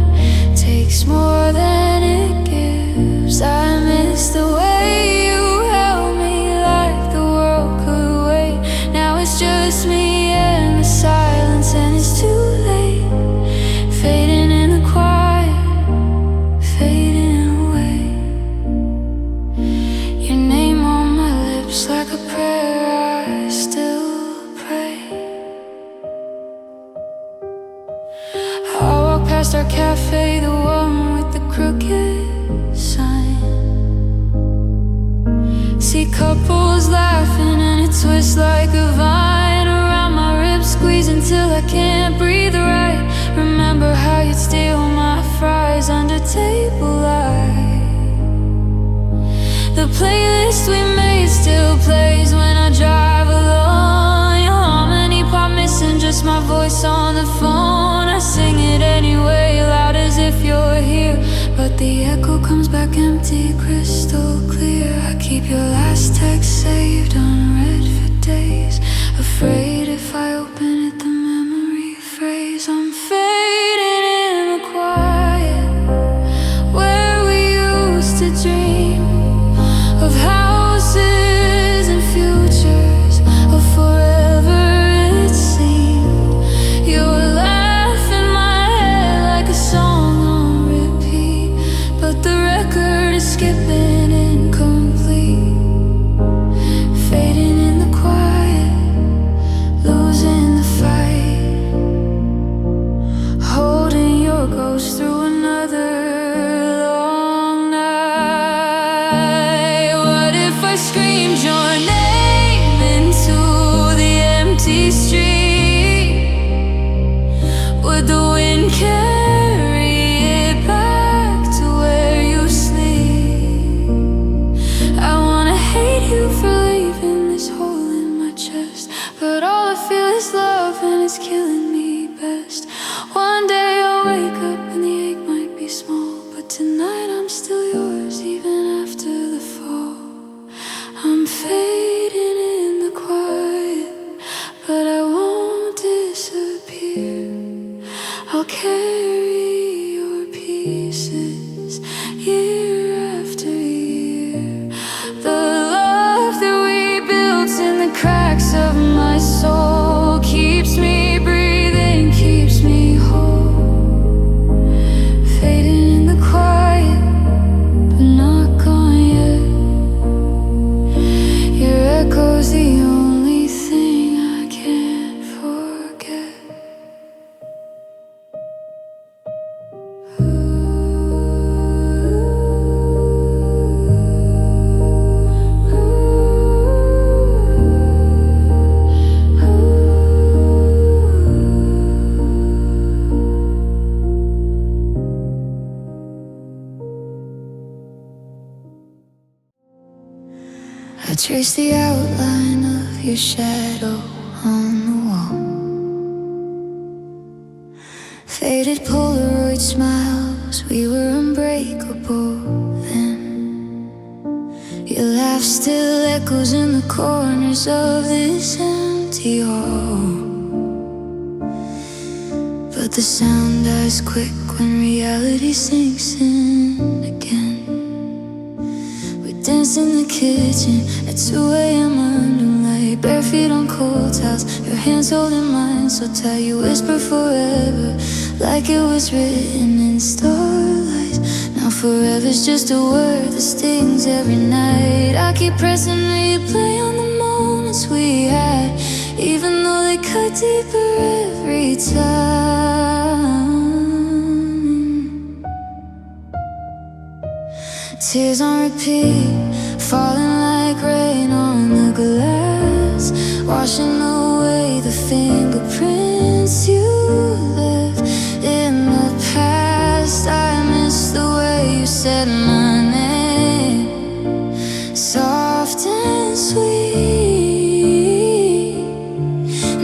takes more than it gives. I miss the way you held me, like the world could wait. Now it's just me and the silence, and it's too late. Fading in the quiet, fading away. Your name on my lips like a prayer, I still pray. I walk past our cafe, the one with the crooked sign. playlist we made still plays when I drive alone. Your harmony part missing, just my voice on the phone. I sing it anyway, loud as if you're here, but the echo comes back empty, crystal clear. I keep your last text saved unread for days, afraid if I open it the memory phrase. I'm fading in the quiet where we used to dream of houses and futures, of forever it seemed. Your laugh in my head like a song on repeat, but the record is skipping incomplete. Fading in the quiet, losing the fight, holding your ghost through another long night. What if I screamed your name into the empty street? Would the wind carry it back to where you sleep? I wanna hate you for leaving this hole in my chest, but all I feel is love and it's killing me best. One day I'll wake up and the ache might be small, but tonight I'm still yours even after the fall. I'm fading in the quiet, but I won't disappear. I'll carry your pieces year after year. The love that we built in the cracks of my soul keeps me breathing, keeps me whole. Fading in the quiet, but not gone yet. Your echo's the only thing I can't forget. I trace the outline of your shadow on the wall. Faded Polaroid smiles, we were unbreakable then. Your laugh still echoes in the corners of this empty hall, but the sound dies quick when reality sinks in again. Dance in the kitchen at 2 a.m. under light, bare feet on cold towels, your hands holding mine so tight. You whisper forever like it was written in starlight. Now forever's just a word that stings every night. I keep pressing replay on the moments we had, even though they cut deeper every time. Tears on repeat, falling like rain on the glass, washing away the fingerprints you left in the past. I miss the way you said my name, soft and sweet.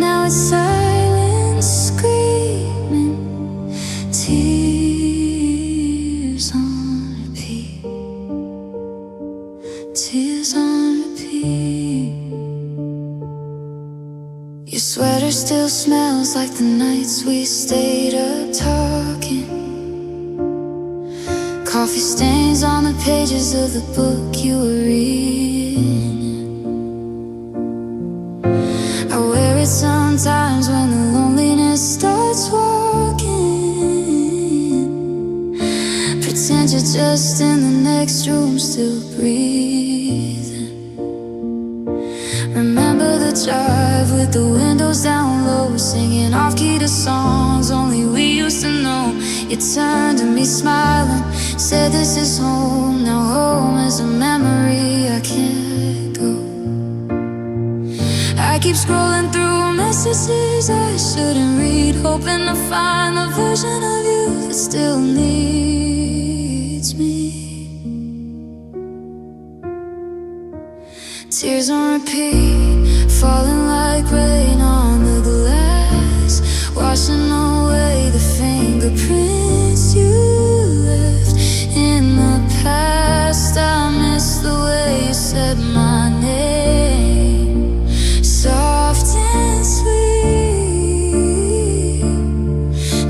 Now it's silence screaming, tears on repeat. Tears on repeat. Your sweater still smells like the nights we stayed up talking. Coffee stains on the pages of the book you were reading. I wear it sometimes when the loneliness starts walking. Pretend you're just in the next room, still breathing. Remember the drive with the windows down low, singing off-key to songs only we used to know. You turned to me smiling, said this is home. Now home is a memory I can't go. I keep scrolling through messages I shouldn't read, hoping to find the version of you that still needs me. Tears on repeat, falling like rain on the glass, washing away the fingerprints you left in the past. I miss the way you said my name, soft and sweet.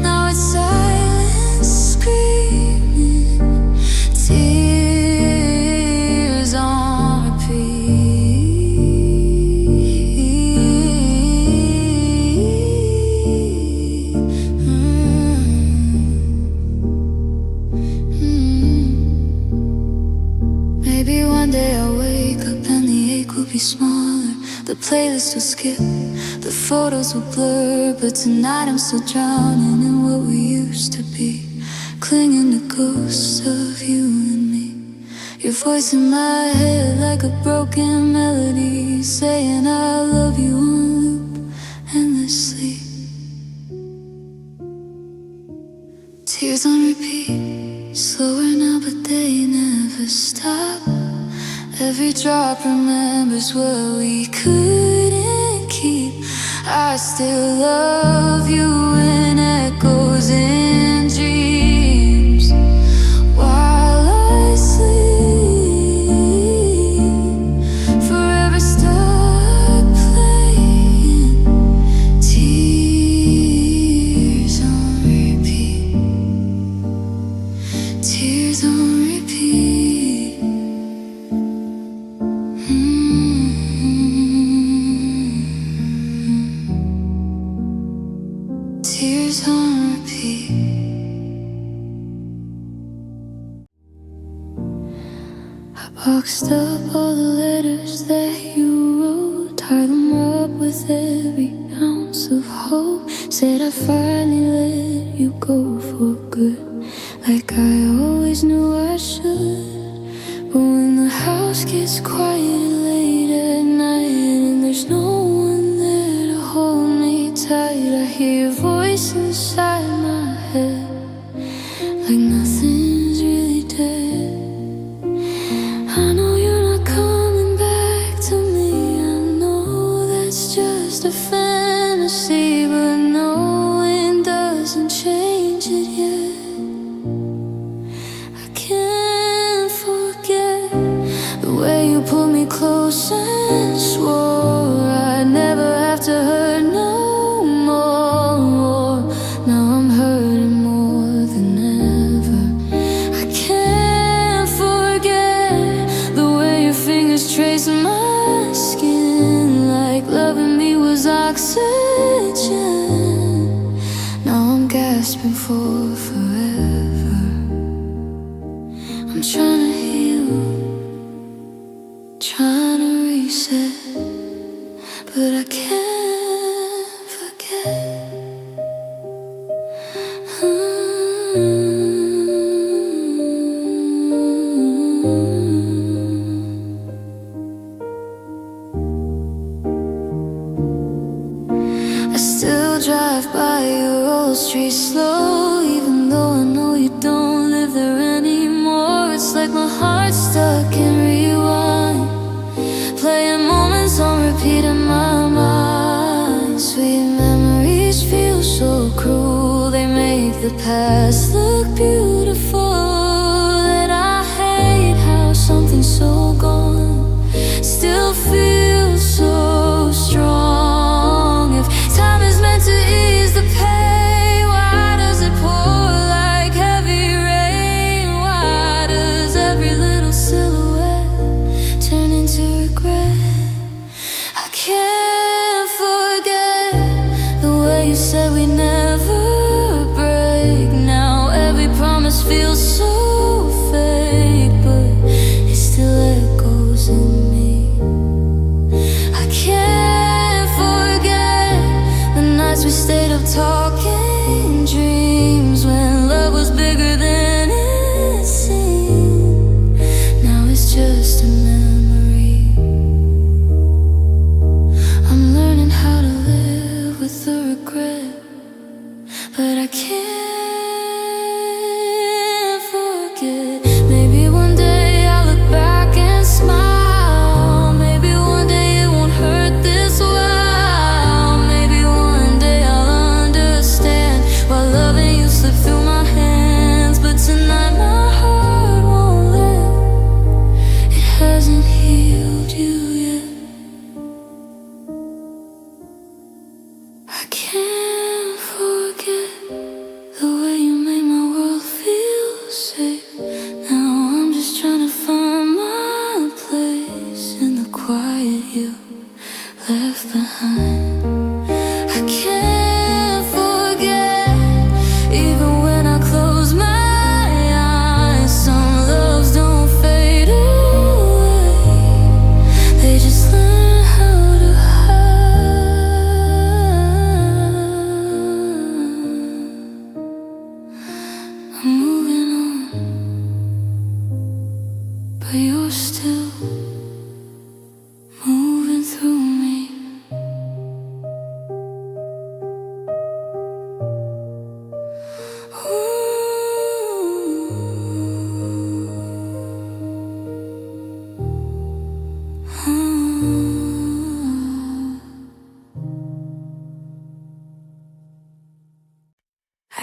Now it's silence screaming, tears on repeat. Maybe one day I'll wake up and the ache will be smaller, the playlist will skip, the photos will blur, but tonight I'm still drowning in what we used to be, clinging to ghosts of you and me. Your voice in my head like a broken melody, saying I love you on loop endlessly. Tears on repeat, slower now but they never stop. Every drop remembers what we couldn't keep. I still love you in echoes in dreams while I sleep, forever stuck playing tears on repeat, tears on repeat. Tears on repeat. I boxed up all the letters that you wrote, tied them up with every ounce of hope. Said I finally let you go for good, like I always knew I should. But when the house gets quiet late at night and there's no one there to hold me tight, I hear your voice inside my head, like nothing's really dead. I know you're not coming back to me, I know that's just a fantasy, but knowing doesn't change it yet. I can't forget the way you pulled me close and swore I'd never have to hurt no more. Now I'm hurting more than ever. I can't forget the way your fingers trace my skin, like loving me was oxygen. Now I'm gasping for forever. I'm trying to heal, trying to reset, but I can't forget. I still drive by your old street slow, even though I know you don't live there anymore. It's like my heart's stuck in rewind, playing moments on repeat in my mind. Sweet memories feel so cruel, they make the past look beautiful. And I hate how something so gone still feels so strong. If time is meant to ease the pain, why does it pour like heavy rain? Why does every little silhouette turn into regret? I can't forget the way you said we never break. Now every promise feels so fake, but it still echoes in me. I can't forget the nights we stayed up talking dreams, when love was bigger than it seemed. Now it's just a memory. I'm learning how to live with the regret.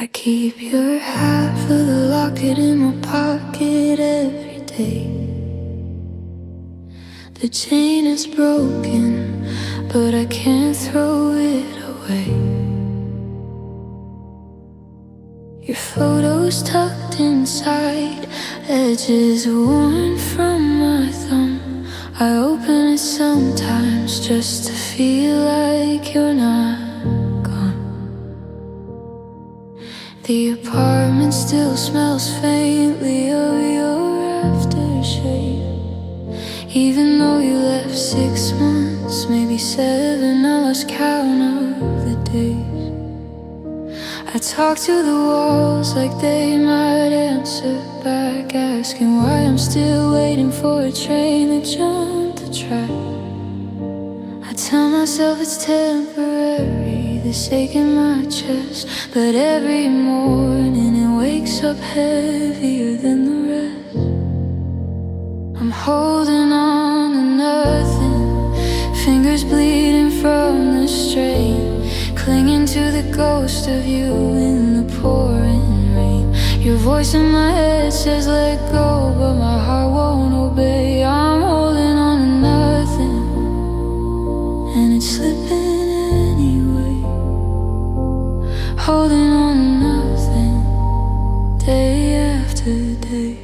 I keep your hat for the locket in my pocket every day. The chain is broken, but I can't throw it away. Your photo's tucked inside, edges worn from my thumb. I open it sometimes just to feel like you're not gone. The apartment still smells faintly of your aftershave. Even though you left 6 months, maybe 7, I lost count of the days. I talk to the walls like they might answer back, asking why I'm still waiting for a train to jump the track. I tell myself it's temporary, this ache in my chest, but every morning it wakes up heavier than the rest. I'm holding on to nothing, fingers bleeding from the strain, clinging to the ghost of you in the pouring rain. Your voice in my head says let go, but my heart won't obey. I'm holding on to nothing, and it's slipping anyway. Holding on to nothing, day after day,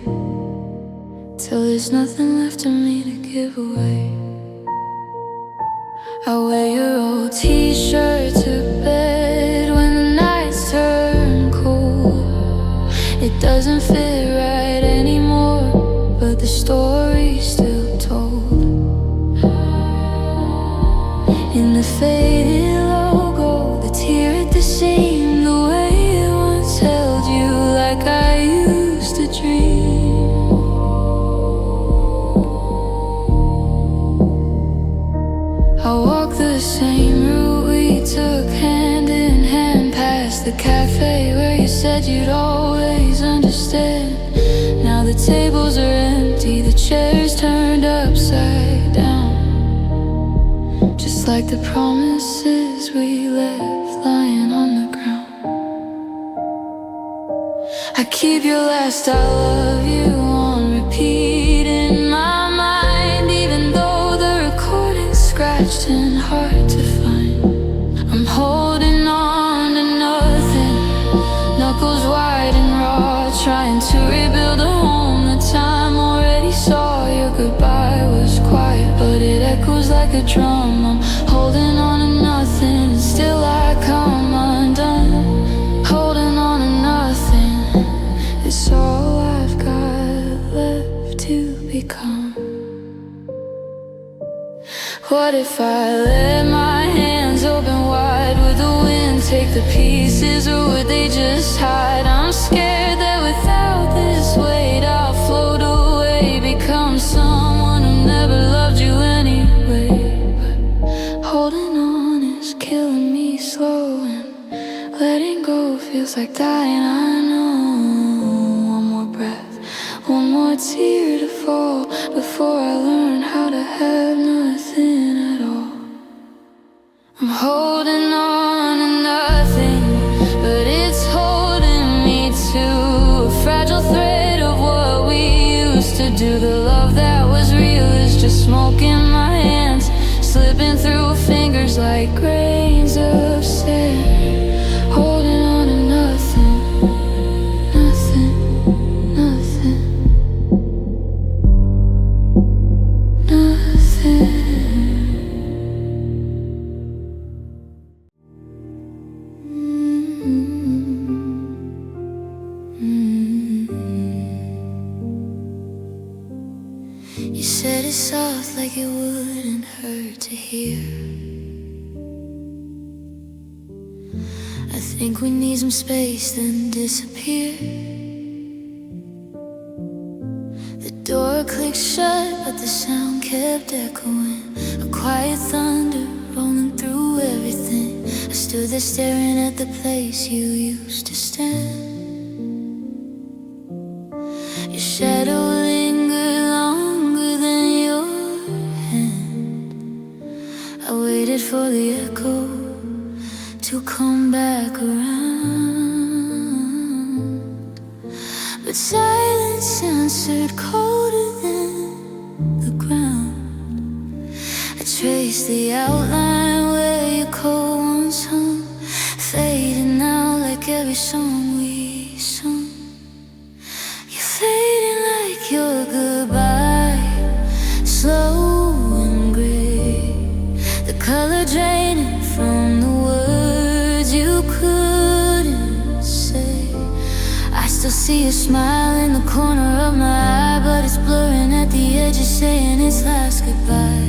till there's nothing left of me to give away. I wear your old t-shirt to bed when the nights turn cold. It doesn't fit right anymore, but the story's still told. In the faded logo, the tear at the seam, the way it once held you like I used to dream. I walk the same route we took hand in hand, past the cafe where you said you'd always understand. Now the tables are empty, the chairs turned upside down, just like the promises we left lying on the ground. I keep your last I love you on repeat in my mind, even though the recording's scratched and hard to find. I'm holding on to nothing, knuckles wide and raw, trying to rebuild a home that time already saw. Your goodbye was quiet, but it echoes like a drum. I'm holding on to nothing, and still I come undone. Holding on to nothing, it's all I've got left to become. What if I let my hands open wide? Would the wind take the pieces, or would they just hide? I'm scared that without this weight I'll float away, become someone who never loved you anyway. But holding on is killing me slow, and letting go feels like dying, I know. One more breath, one more tear to fall before I learn how to have nothing at all. I'm holding on to nothing, but it's holding me to a fragile thread of what we used to do. The love that was real is just smoke in my hands, slipping through fingers like grains of sand. Holding on to nothing, nothing, nothing, nothing. You said it soft like it wouldn't hurt to hear. I think we need some space, then disappear. The door clicked shut, but the sound kept echoing, a quiet thunder rolling through everything. I stood there staring at the place you used to stand. Your shadow lingered longer than your hand. I waited for the echo to come back around. but silence answered colder than the ground. I traced the outline where your cold once hung, fading out like every song we sung. You're fading like your goodbye, slow and gray, the color draining from the words you couldn't say. I still see your smile in the corner of my eye, but it's blurring at the edges, saying it's last goodbye.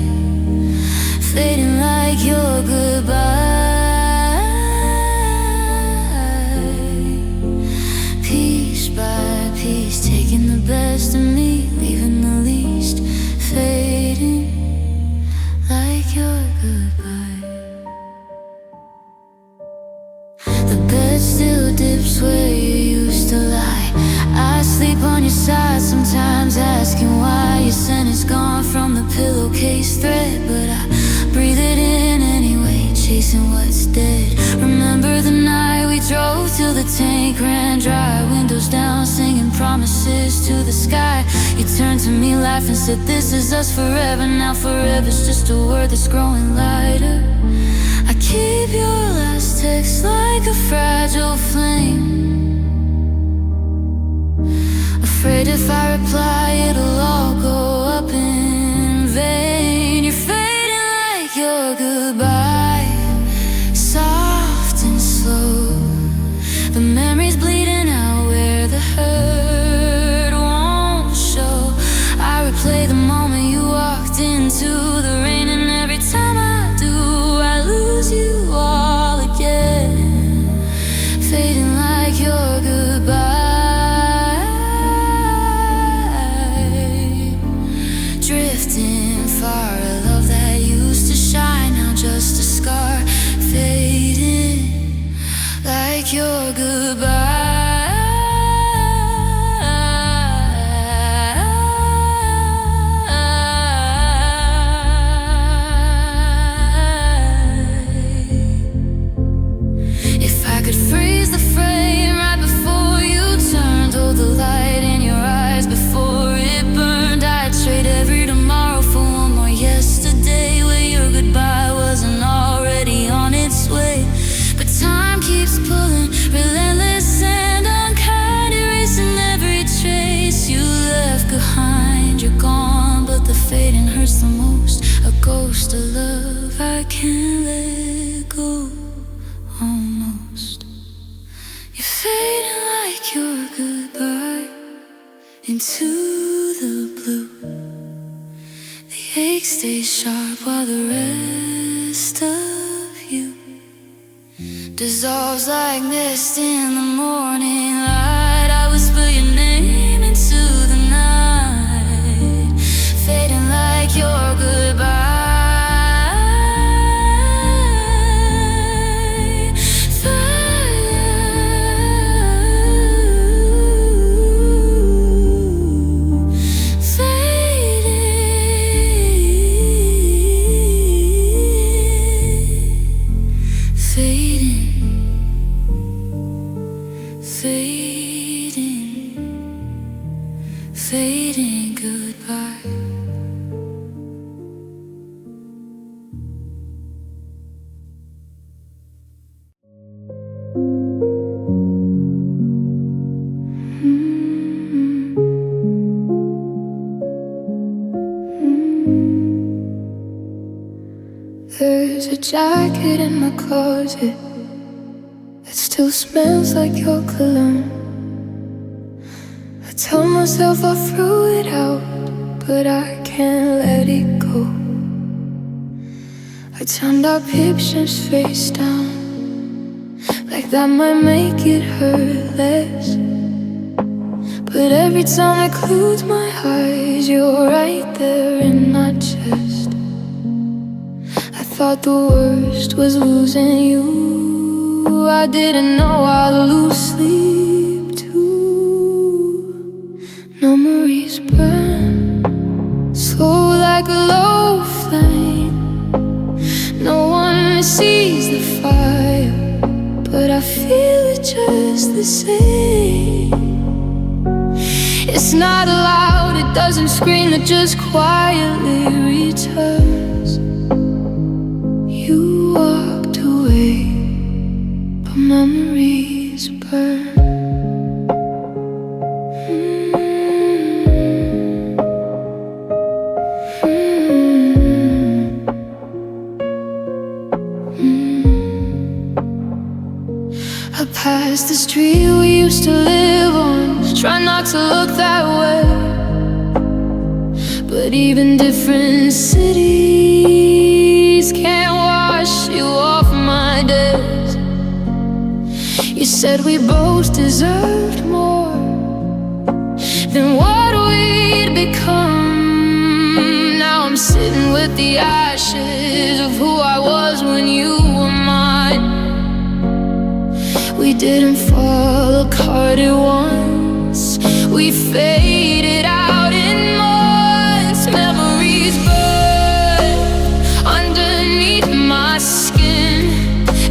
Fading like your goodbye, piece by piece, taking the best of me, leaving the least. Fading like your goodbye. The bed still dips where you used to lie. I sleep on your side, sometimes asking why. Your scent is gone from the pillowcase thread, but I breathe it in anyway, chasing what's dead. Remember the night we drove till the tank ran dry, windows down, singing promises to the sky. You turned to me laughing, said this is us forever. Now forever's just a word that's growing lighter. I keep your last text like a fragile flame, afraid if I reply it'll all go up in vain. You're fading like your goodbye, soft and slow, the memories bleeding out where the hurt won't show. I replay the moment you walked into the rain, and every time I do I lose you all again. Fading like your goodbye, drifting far, a love that used to shine, now just a scar. Fading like your goodbye. If I could freeze the frame right before you turned, hold the light in your eyes before it burned, I'd trade every tomorrow for one more yesterday, where your goodbye wasn't already on its way. But time keeps pulling, relentless and unkind, erasing every trace you left behind. You're gone, but the fading hurts the most, a ghost of love I can't let go, almost. You're fading like your goodbye into the blue. The ache stays sharp while the rest of you dissolves like mist in the morning light. I whisper your name into the night, fading like your goodbye. Fading goodbye. There's a jacket in my closet that still smells like your cologne. I tell myself I threw it out, but I can't let it go. I turned our pictures face down, like that might make it hurt less. But every time I close my eyes, you're right there in my chest. I thought the worst was losing you. I didn't know I'd lose sleep too. Memories burn slow like a low flame. No one sees the fire, but I feel it just the same. It's not loud, it doesn't scream, it just quietly returns. You walked away, but memories burn. I passed the street we used to live on, try not to look that way. But even different cities can't wash you off my days. You said we both deserved more than what we'd become. Now I'm sitting with the ashes of who I was when you were mine. We didn't fall apart at once, we faded out in months. Memories burn underneath my skin,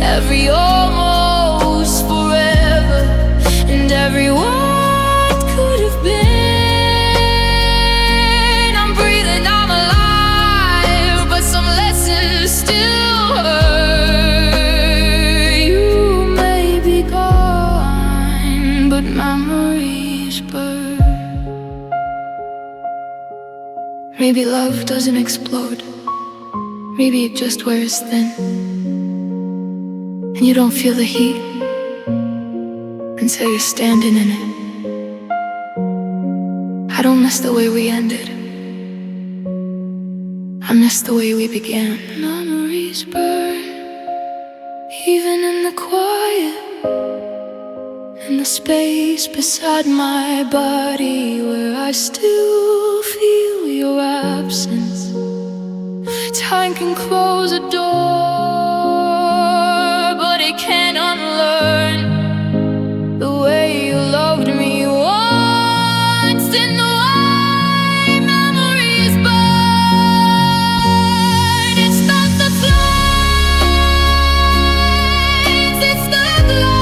every almost forever, and every what could have been. I'm breathing, I'm alive, but some lessons still hurt. Memories burn. Maybe love doesn't explode, maybe it just wears thin, and you don't feel the heat until you're standing in it. I don't miss the way we ended, I miss the way we began. Memories burn, even in the quiet, in the space beside my body where I still feel your absence. Time can close a door, but it can't unlearn the way you loved me once. And the way memories burn, it's not the flames, it's the glow.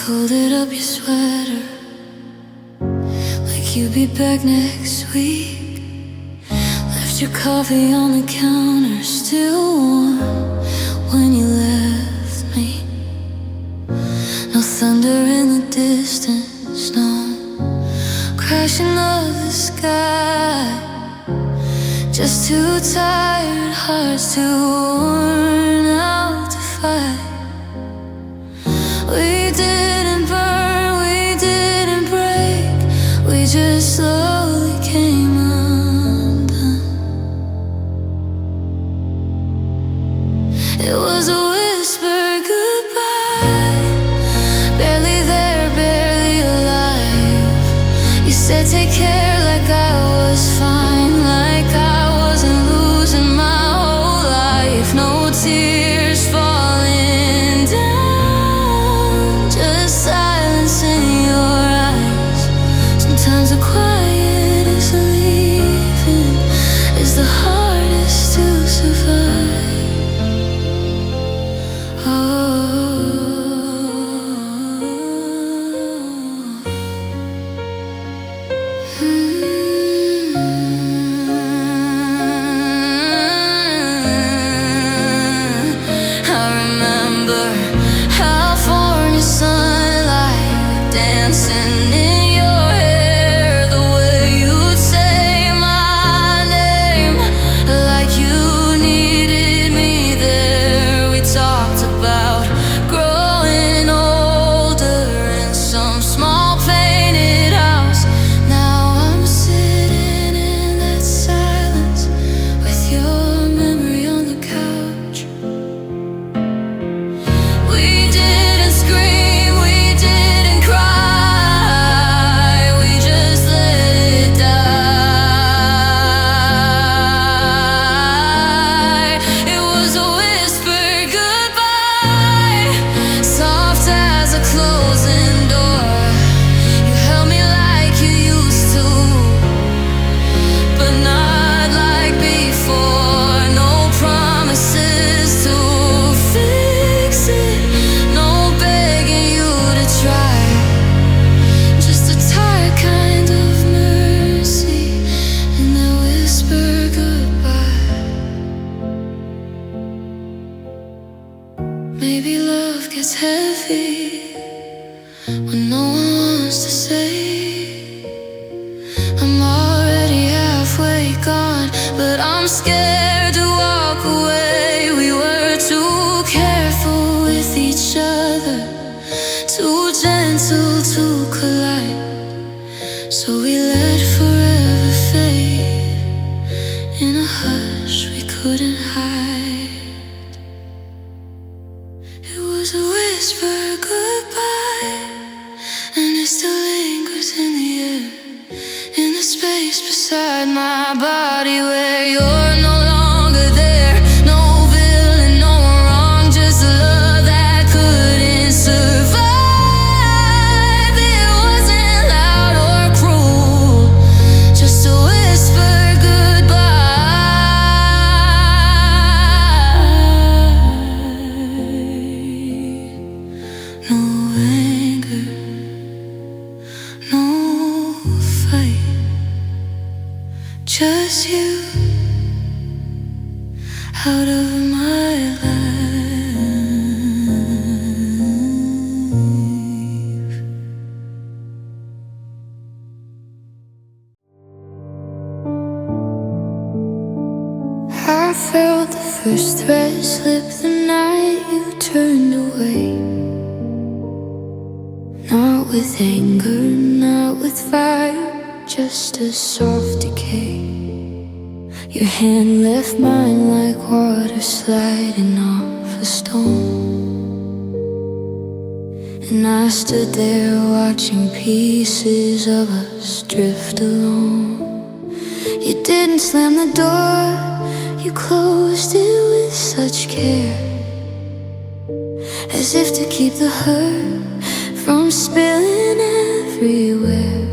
Folded up your sweater like you'd be back next week. Left your coffee on the counter, still warm when you left me. No thunder in the distance, no crashing of the sky. Just two tired hearts, too worn out to fight. We didn't burn, we didn't break, we just slowly came undone. It was a whisper goodbye, barely there, barely alive. You said take care like I was fine, like I wasn't losing my whole life. No tears falling down, just silence in your eyes. Sometimes the quietest leaving is the hardest to survive. Dancing in your hair, the way you'd say my name, like you needed me there. We talked about growing older in some small painted house. Now I'm sitting in that silence, used to say, I'm already halfway gone, but I'm scared to walk away. We were too careful with each other, too gentle to collide, so we let forever fade in a hush we couldn't hide. It was a whisper goodbye, and it still lingers in the air, in the space beside my body where you're no longer there. No villain, no wrong, just a love that couldn't survive. It wasn't loud or cruel, just a whisper goodbye. No anger, no fight, just you out of my life. I felt the first thread slip the night you turned away. Not with anger, not with fire, just a soft decay. Your hand left mine like water sliding off a stone, and I stood there watching pieces of us drift alone. You didn't slam the door, you closed it with such care, as if to keep the hurt from spilling everywhere.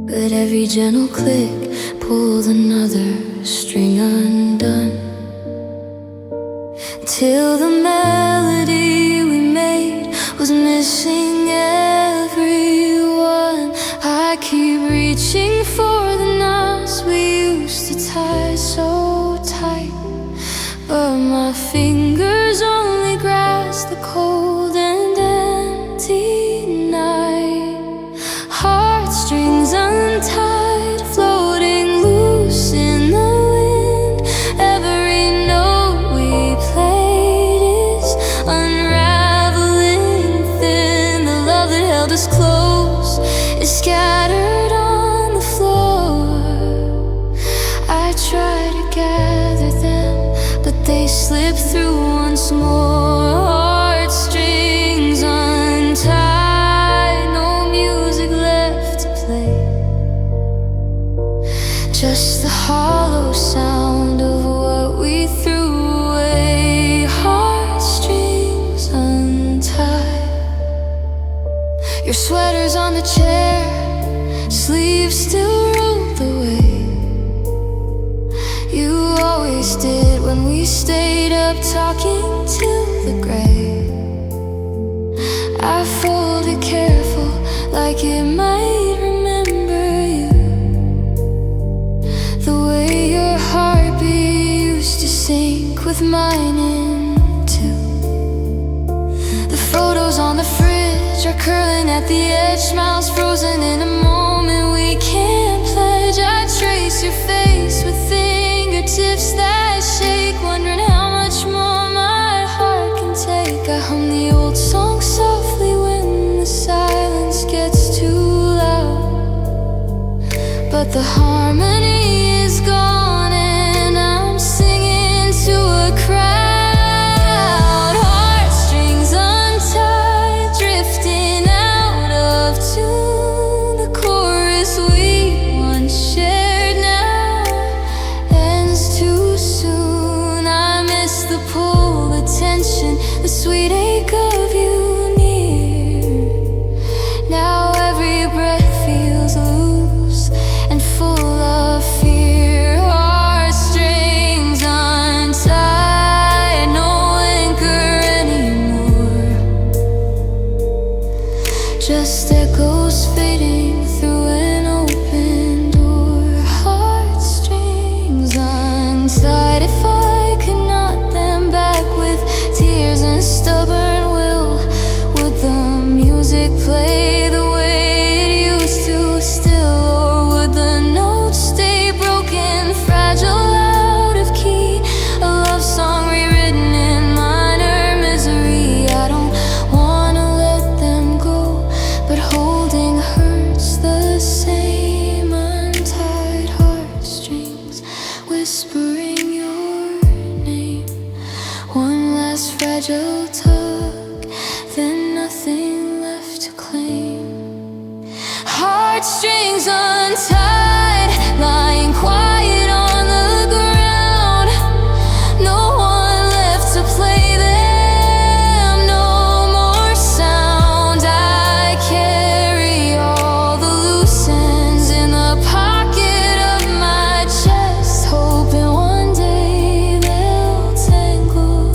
But every gentle click pulled another string undone, till the melody we made was missing everyone. I keep reaching for the knots we used to tie so tight, but my fingers only grasp the cold and empty night. Heartstrings untied, floating loose in the wind. Every note we played is unraveling thin. The love that held us close is scattered on the floor. I try to gather them, but they slip through once more. Heartstrings untied, no music left to play, just the hollow sound of what we threw away. Heartstrings untied. Your sweater's on the chair, sleeves still rolled away. You always did when we stayed up talking till the gray. I folded careful, like it might remember you, the way your heartbeat used to sink with mine in too. The photos on the fridge are curling at the edge, smiles frozen in a moment we can't pledge. I trace your face with fingertips that shake, wondering how much more my heart can take. I hum the old song softly when the silence gets too loud, but the harmony is gone and I'm singing to a crowd. Heartstrings untied, drifting out of tune. The chorus we once shared now ends too soon. I miss the pull, the tension, the sweet ache of you near. Now every breath feels loose and full of fear. Heartstrings untied, no anchor anymore, just echoes fading through an open door. Heartstrings untied, if I could knot them back with tears and stubborn will, would the music play heartstrings untied, lying quiet on the ground. No one left to play them, no more sound. I carry all the loose ends in the pocket of my chest, hoping one day they'll tangle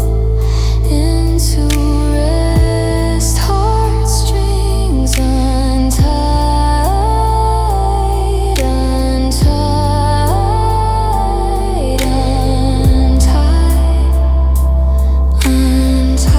into rest. Heartstrings untied, untied, untied, untied.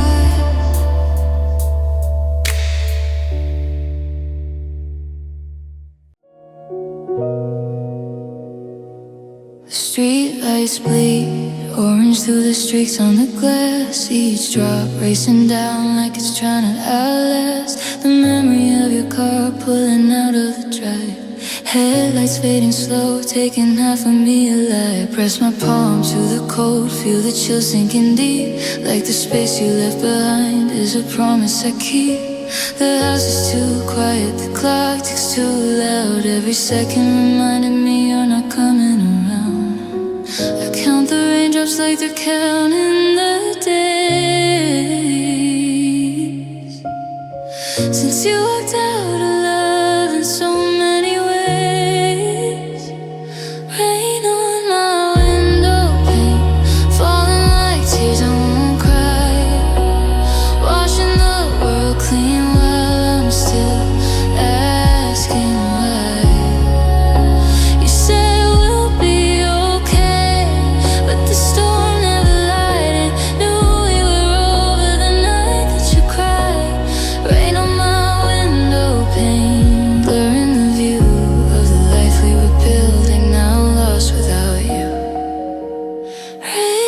The street lights bleed orange through the streaks on the glass. Each drop racing down like it's trying to outlast the memory of your car pulling out of the drive. Headlights fading slow, taking half of me alive. Press my palm to the cold, feel the chill sinking deep. Like the space you left behind is a promise I keep. The house is too quiet, the clock ticks too loud. Every second reminding me you're not coming around. I count the raindrops like they're counting the days since you walked out of love in so many ways. Rain on my window pane, falling like tears I won't cry, washing the world clean while I'm still asking why. You said we'll be okay, but the storm never lightened. Knew we were over the night that you cried. Rain on my window pane, blurring the view of the life we were building, now lost without you. Rain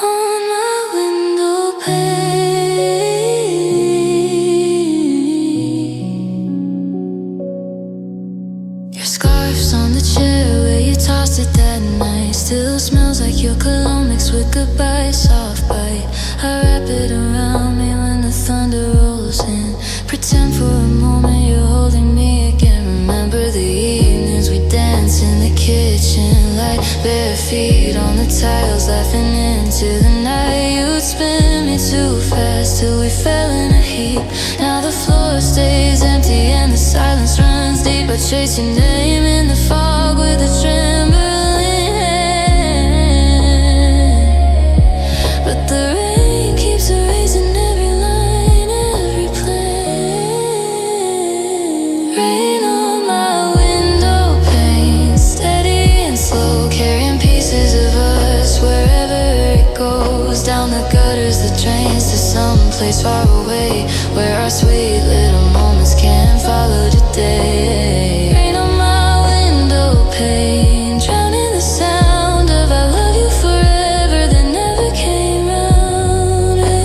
on my window pane. Your scarf's on the chair where you tossed it that night. Still smells like your cologne mixed with goodbye. Soft bite, I wrap it around me when the thunder rolls in. Pretend for a moment you're holding me again. Remember the evenings we danced in the kitchen, like bare feet on the tiles, laughing into the night. You'd spin me too fast till we fell in a heap. Now the floor stays empty and the silence runs deep. I chase your name in the fog with a trembling hand, but the rain keeps erasing every line, every plan. Rain on my window pane, steady and slow, carrying pieces of us wherever it goes. Down the gutters, the drains to some place far away, where our sweet little moments can't follow today. Rain on my window pane, drowning the sound of I love you forever that never came round. Rain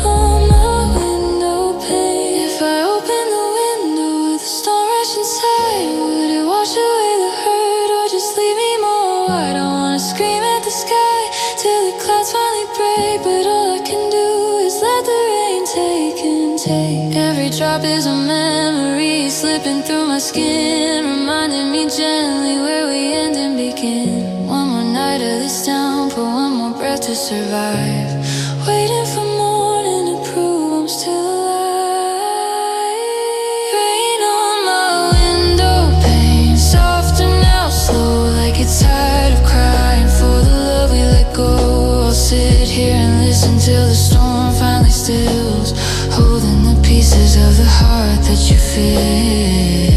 on my window pane. If I open the window with the storm rush inside, would it wash away the hurt or just leave me more wide? I wanna scream at the sky till the clouds finally break, but all I can do is let the rain take and take. Every drop is a memory slipping through my skin, reminding me gently where we end and begin. One more night of this downpour, one more breath to survive, waiting for morning to prove I'm still alive. Rain on my window pane, softer now, slow, like it's tired of crying for the love we let go. I'll sit here and listen till the storm finally stills, holding the pieces of the heart that you feel.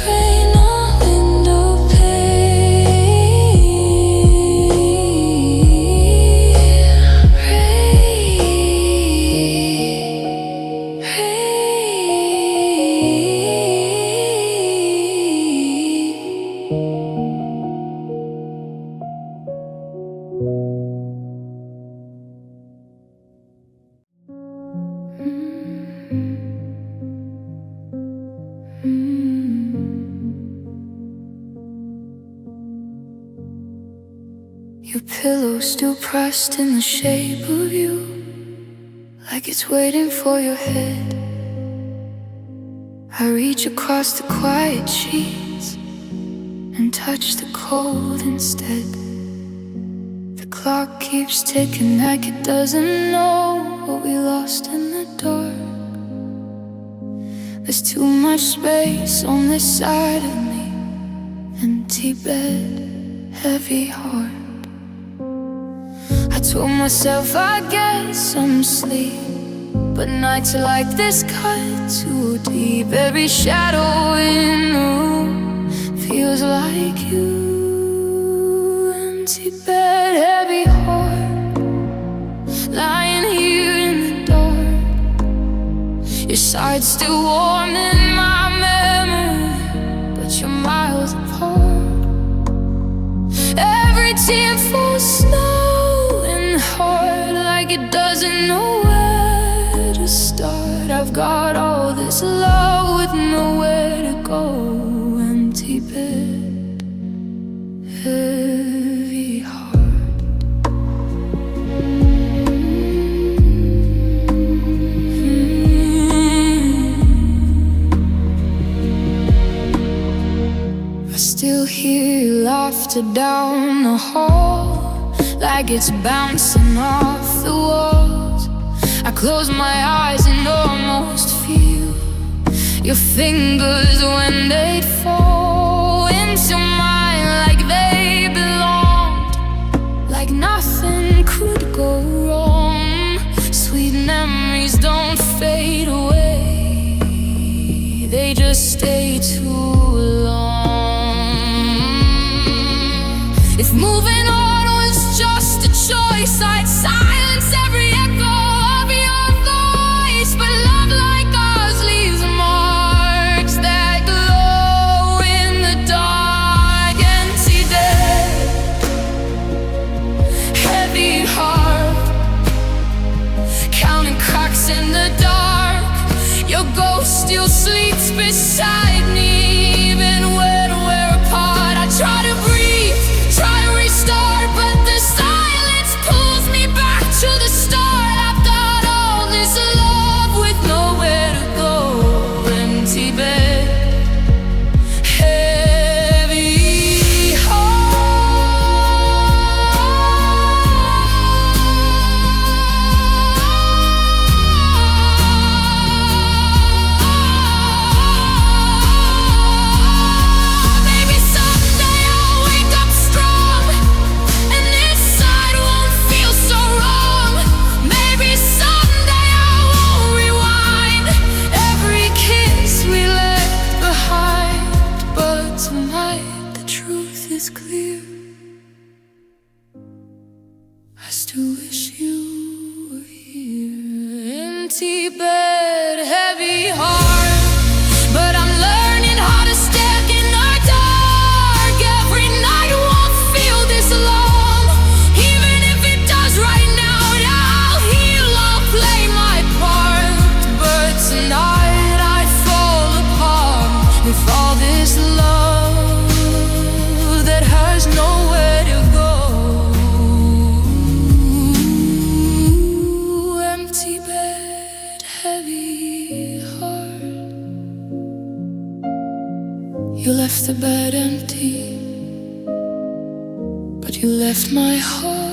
Rain on window pane. Rain, rain. Your pillow still pressed in the shape of you, like it's waiting for your head. I reach across the quiet sheets and touch the cold instead. The clock keeps ticking like it doesn't know what we lost in the dark. There's too much space on this side of me. Empty bed, heavy heart. I told myself I get some sleep, but nights like this cut too deep. Every shadow in the room feels like you. Empty bed, heavy heart, lying here in the dark. Your side's still warm in my memory, but you're miles apart. Every tear falls snow in the heart, like it doesn't know where to start. I've got all this love with nowhere to go. Empty bed, heavy heart. I still hear laughter down the hall, like it's bouncing off the walls. I close my eyes and almost feel your fingers when they fall into mine, like they belonged, like nothing could go wrong. Sweet memories don't fade away, they just stay too long. If moving on was just a choice, I'd silence every echo of your voice. But love like ours leaves marks that glow in the dark. Empty bed, heavy heart, counting cracks in the dark. Your ghost still sleeps beside me, even when we're apart. I try to breathe, try to restart, but the silence pulls me back to the start. I've got all this love with nowhere to go. Empty bed, heavy heart. Maybe someday I'll wake up strong, and this side won't feel so wrong. Maybe someday I won't rewind every kiss we left behind. But tonight the truth is clear, I still wish you were here. Empty bed, heavy heart, but I'm learning how to step in the dark. Every night won't feel this long, even if it does right now. I'll heal, I'll play my part, but tonight I fall apart with all this love that has nowhere to go. Empty bed, heavy heart. You left the bed empty, but you left my heart